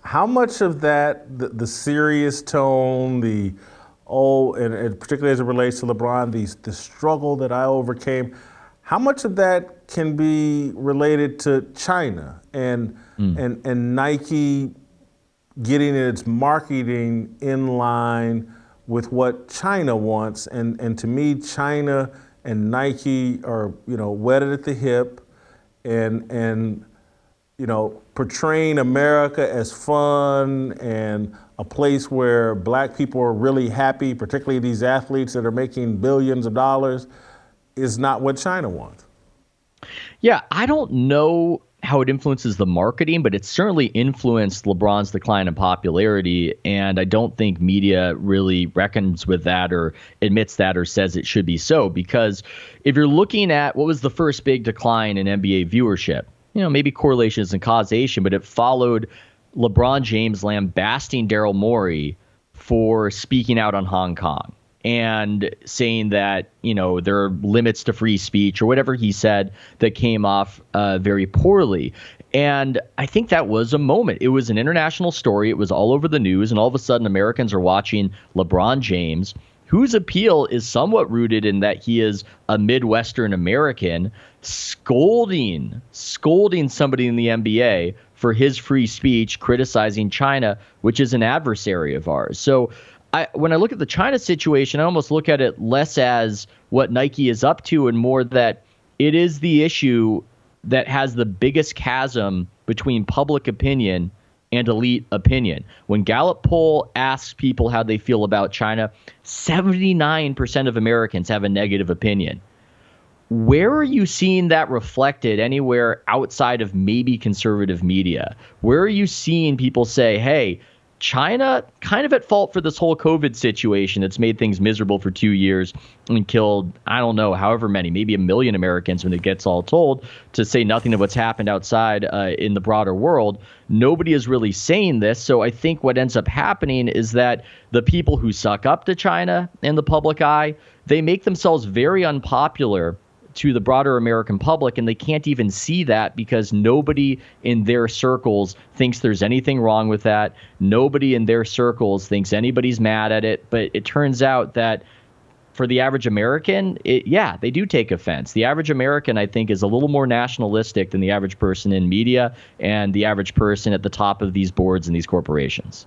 How much of that, the serious tone, and particularly as it relates to LeBron, the struggle that I overcame, how much of that can be related to China and Nike getting its marketing in line with what China wants? And to me, China and Nike are, wedded at the hip and portraying America as fun and a place where black people are really happy, particularly these athletes that are making billions of dollars, is not what China wants. Yeah, I don't know how it influences the marketing, but it certainly influenced LeBron's decline in popularity, and I don't think media really reckons with that or admits that or says it should be so, because if you're looking at what was the first big decline in NBA viewership, maybe correlation isn't causation, but it followed LeBron James lambasting Daryl Morey for speaking out on Hong Kong and saying that, there are limits to free speech or whatever he said that came off very poorly. And I think that was a moment. It was an international story. It was all over the news. And all of a sudden, Americans are watching LeBron James, whose appeal is somewhat rooted in that he is a Midwestern American, scolding somebody in the NBA for his free speech, criticizing China, which is an adversary of ours. So when I look at the China situation, I almost look at it less as what Nike is up to and more that it is the issue that has the biggest chasm between public opinion and elite opinion. When Gallup poll asks people how they feel about China, 79% of Americans have a negative opinion. Where are you seeing that reflected anywhere outside of maybe conservative media? Where are you seeing people say, hey, China kind of at fault for this whole COVID situation that's made things miserable for 2 years and killed, I don't know, however many, maybe 1 million Americans when it gets all told, to say nothing of what's happened outside in the broader world. Nobody is really saying this. So I think what ends up happening is that the people who suck up to China in the public eye, they make themselves very unpopular to the broader American public, and they can't even see that because nobody in their circles thinks there's anything wrong with that. Nobody in their circles thinks anybody's mad at it. But it turns out that for the average American, they do take offense. The average American, I think, is a little more nationalistic than the average person in media and the average person at the top of these boards and these corporations.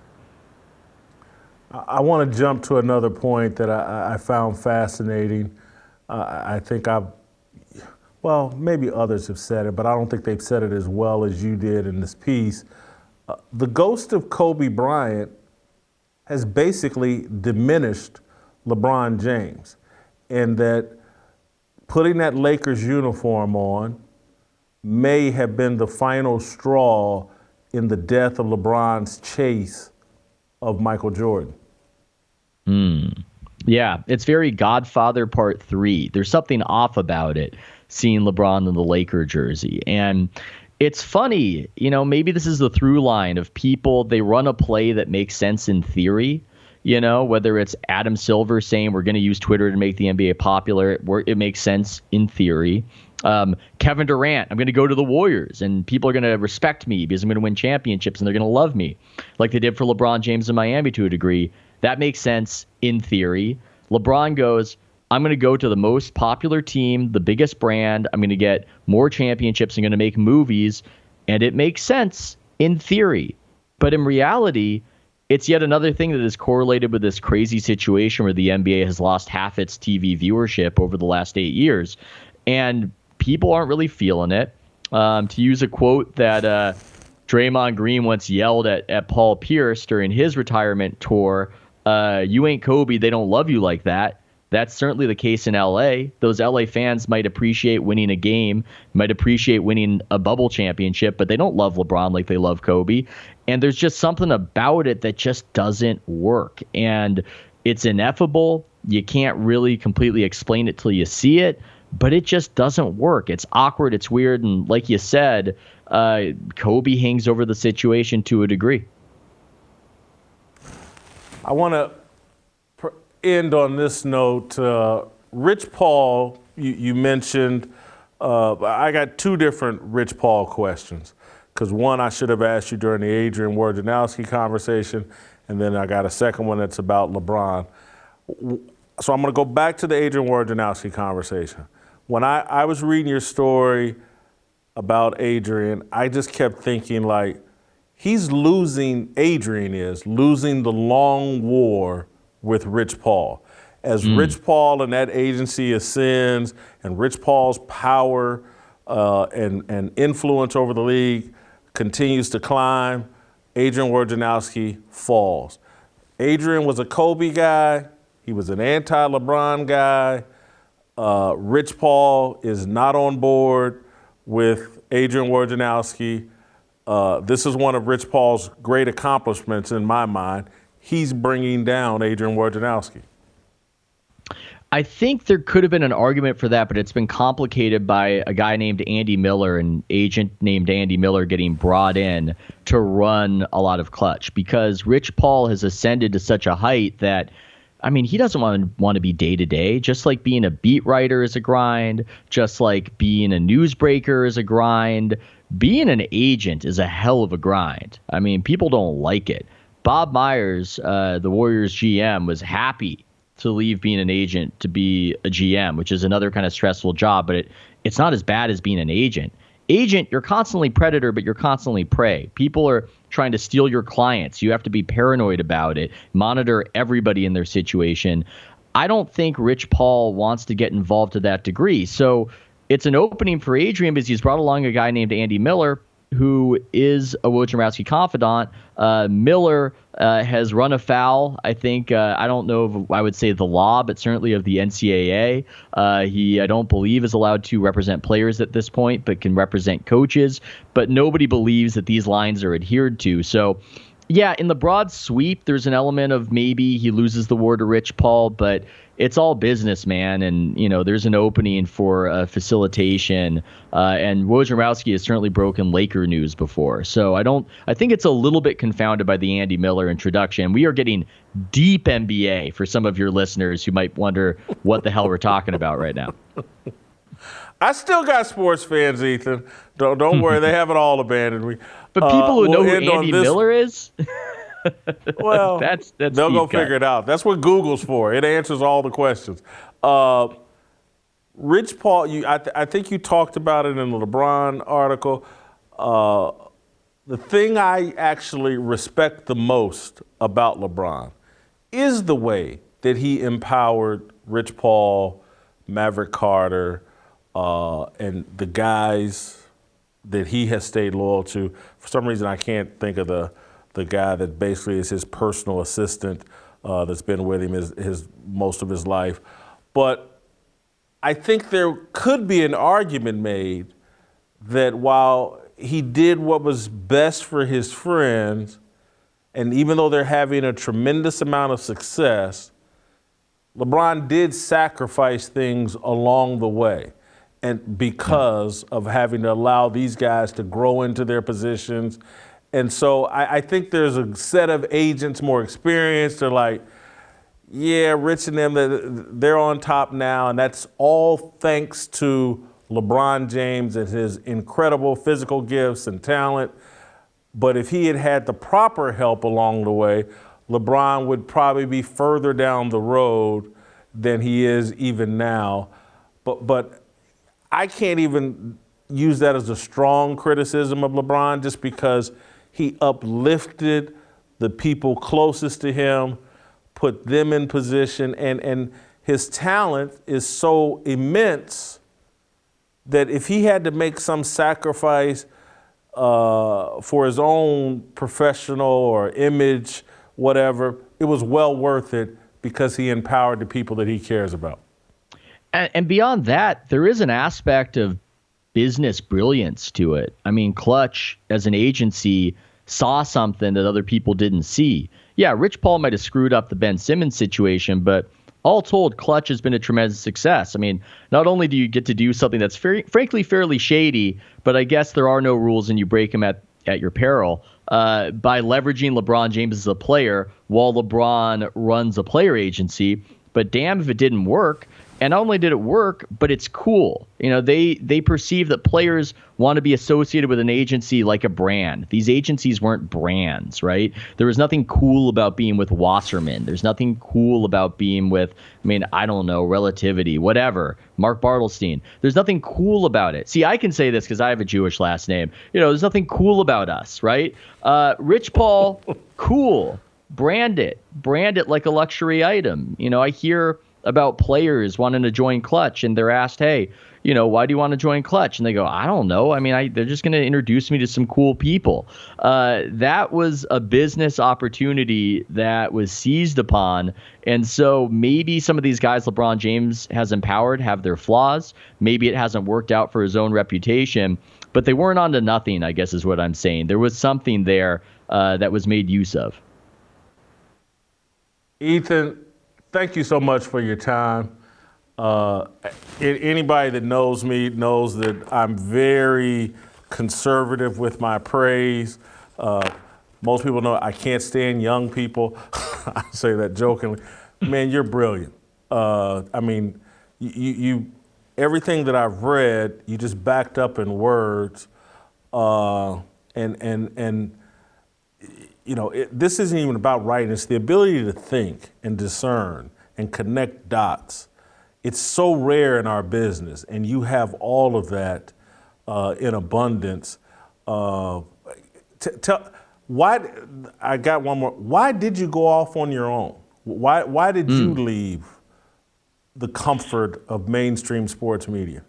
I want to jump to another point that I found fascinating. I think maybe others have said it, but I don't think they've said it as well as you did in this piece. The ghost of Kobe Bryant has basically diminished LeBron James, and that putting that Lakers uniform on may have been the final straw in the death of LeBron's chase of Michael Jordan. Yeah, it's very Godfather Part 3. There's something off about it, seeing LeBron in the Laker jersey. And it's funny, maybe this is the through line of people, they run a play that makes sense in theory, whether it's Adam Silver saying we're going to use Twitter to make the NBA popular, it makes sense in theory. Kevin Durant, I'm going to go to the Warriors and people are going to respect me because I'm going to win championships and they're going to love me, like they did for LeBron James in Miami to a degree. That makes sense in theory. LeBron goes, I'm going to go to the most popular team, the biggest brand. I'm going to get more championships. I'm going to make movies. And it makes sense in theory. But in reality, it's yet another thing that is correlated with this crazy situation where the NBA has lost half its TV viewership over the last 8 years. And people aren't really feeling it. To use a quote that Draymond Green once yelled at Paul Pierce during his retirement tour, you ain't Kobe, they don't love you like that. That's certainly the case in LA. Those LA fans might appreciate winning a game, might appreciate winning a bubble championship, but they don't love LeBron like they love Kobe. And there's just something about it that just doesn't work. And it's ineffable. You can't really completely explain it till you see it, but it just doesn't work. It's awkward. It's weird. And like you said, Kobe hangs over the situation to a degree. I want to end on this note. Rich Paul, you mentioned, I got two different Rich Paul questions, because one I should have asked you during the Adrian Wojnarowski conversation, and then I got a second one that's about LeBron. So I'm going to go back to the Adrian Wojnarowski conversation. When I was reading your story about Adrian, I just kept thinking, like, Adrian is losing the long war with Rich Paul. As Rich Paul and that agency ascends, and Rich Paul's power and influence over the league continues to climb, Adrian Wojnarowski falls. Adrian was a Kobe guy. He was an anti-LeBron guy. Rich Paul is not on board with Adrian Wojnarowski. This is one of Rich Paul's great accomplishments in my mind. He's bringing down Adrian Wojnarowski. I think there could have been an argument for that, but it's been complicated by a guy named Andy Miller, an agent named Andy Miller, getting brought in to run a lot of Clutch, because Rich Paul has ascended to such a height that, I mean, he doesn't want to be day-to-day. Just like being a beat writer is a grind, just like being a newsbreaker is a grind, being an agent is a hell of a grind. I mean, people don't like it. Bob Myers, the Warriors GM, was happy to leave being an agent to be a GM, which is another kind of stressful job, but it's not as bad as being an agent. Agent, you're constantly predator, but you're constantly prey. People are trying to steal your clients. You have to be paranoid about it, monitor everybody in their situation. I don't think Rich Paul wants to get involved to that degree. So it's an opening for Adrian because he's brought along a guy named Andy Miller, who is a Wojnarowski confidant. Miller has run afoul, I think, I don't know if I would say the law, but certainly of the NCAA. He, I don't believe, is allowed to represent players at this point, but can represent coaches. But nobody believes that these lines are adhered to. So, yeah, in the broad sweep, there's an element of maybe he loses the war to Rich Paul, but it's all business, man. And, there's an opening for facilitation. And Wojnarowski has certainly broken Laker news before. So I think it's a little bit confounded by the Andy Miller introduction. We are getting deep NBA for some of your listeners who might wonder what the hell we're talking about right now. I still got sports fans, Ethan. Don't worry, they haven't all abandoned me. But people who know who end on Andy this- Miller is, Well, that's they'll deep go cut. figure it out. That's what Google's for. It answers all the questions. Rich Paul, I think you talked about it in the LeBron article. The thing I actually respect the most about LeBron is the way that he empowered Rich Paul, Maverick Carter, and the guys that he has stayed loyal to. For some reason, I can't think of the guy that basically is his personal assistant that's been with him his most of his life. But I think there could be an argument made that while he did what was best for his friends, and even though they're having a tremendous amount of success, LeBron did sacrifice things along the way. And because of having to allow these guys to grow into their positions. And so I think there's a set of agents more experienced. They're like, yeah, Rich and them, they're on top now. And that's all thanks to LeBron James and his incredible physical gifts and talent. But if he had had the proper help along the way, LeBron would probably be further down the road than he is even now. But I can't even use that as a strong criticism of LeBron just because he uplifted the people closest to him, put them in position, and his talent is so immense that if he had to make some sacrifice for his own professional or image, whatever, it was well worth it because he empowered the people that he cares about. And beyond that, there is an aspect of business brilliance to it. I mean, Clutch, as an agency, saw something that other people didn't see. Yeah, Rich Paul might have screwed up the Ben Simmons situation, but all told, Clutch has been a tremendous success. I mean, not only do you get to do something that's frankly fairly shady, but I guess there are no rules and you break them at your peril by leveraging LeBron James as a player while LeBron runs a player agency. But damn if it didn't work. And not only did it work, but it's cool. You know, they perceive that players want to be associated with an agency like a brand. These agencies weren't brands, right? There was nothing cool about being with Wasserman. There's nothing cool about being with, I don't know, Relativity, whatever, Mark Bartelstein. There's nothing cool about it. See, I can say this because I have a Jewish last name. You know, there's nothing cool about us, right? Rich Paul, cool. Brand it like a luxury item. You know, I hear about players wanting to join Clutch and they're asked, hey, you know, why do you want to join Clutch? And they go, I don't know. They're just going to introduce me to some cool people. That was a business opportunity that was seized upon. And so maybe some of these guys LeBron James has empowered have their flaws. Maybe it hasn't worked out for his own reputation, but they weren't on to nothing, I guess is what I'm saying. There was something there that was made use of. Ethan, thank you so much for your time. Anybody that knows me knows that I'm very conservative with my praise. Most people know I can't stand young people. I say that jokingly. Man, you're brilliant. You everything that I've read, you just backed up in words. This isn't even about writing. It's the ability to think and discern and connect dots. It's so rare in our business, and you have all of that in abundance. I got one more. Why did you go off on your own? Why did you leave the comfort of mainstream sports media?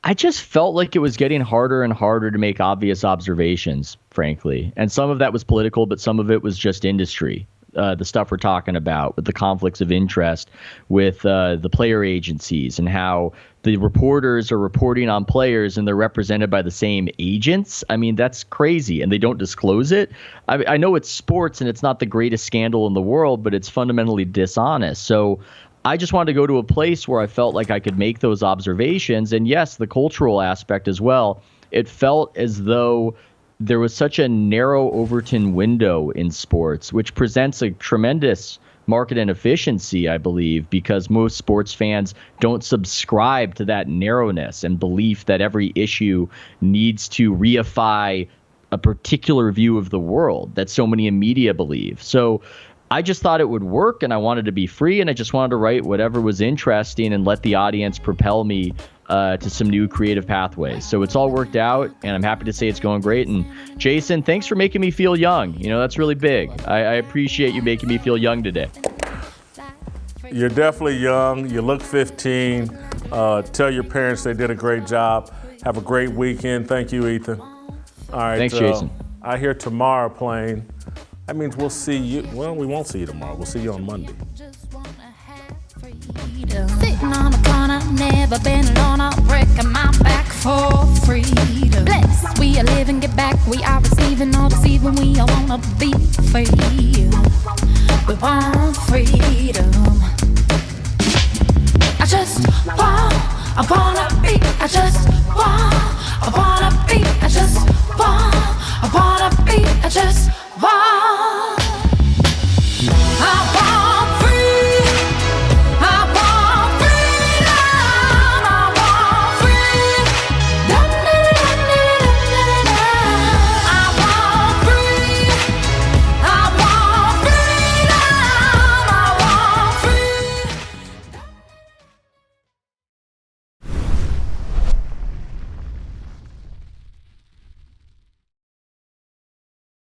I just felt like it was getting harder and harder to make obvious observations, frankly. And some of that was political, but some of it was just industry. The stuff we're talking about with the conflicts of interest with the player agencies and how the reporters are reporting on players and they're represented by the same agents. That's crazy. And they don't disclose it. I know it's sports and it's not the greatest scandal in the world, but it's fundamentally dishonest. So I just wanted to go to a place where I felt like I could make those observations. And yes, the cultural aspect as well. It felt as though there was such a narrow Overton window in sports, which presents a tremendous market inefficiency, I believe, because most sports fans don't subscribe to that narrowness and belief that every issue needs to reify a particular view of the world that so many in media believe. So I just thought it would work, and I wanted to be free, and I just wanted to write whatever was interesting and let the audience propel me to some new creative pathways. So it's all worked out, and I'm happy to say it's going great. And Jason, thanks for making me feel young. You know, that's really big. I appreciate you making me feel young today. You're definitely young. You look 15. Tell your parents they did a great job. Have a great weekend. Thank you, Ethan. All right. Thanks, Jason. I hear tomorrow playing. That means we'll see you. Well, we won't see you tomorrow. We'll see you on Monday. Sitting on a corner, never been alone. I'll break my back for freedom. Blessed, we are living, get back. We are receiving, all deceiving. We all wanna be free. We want freedom. I wanna be. I just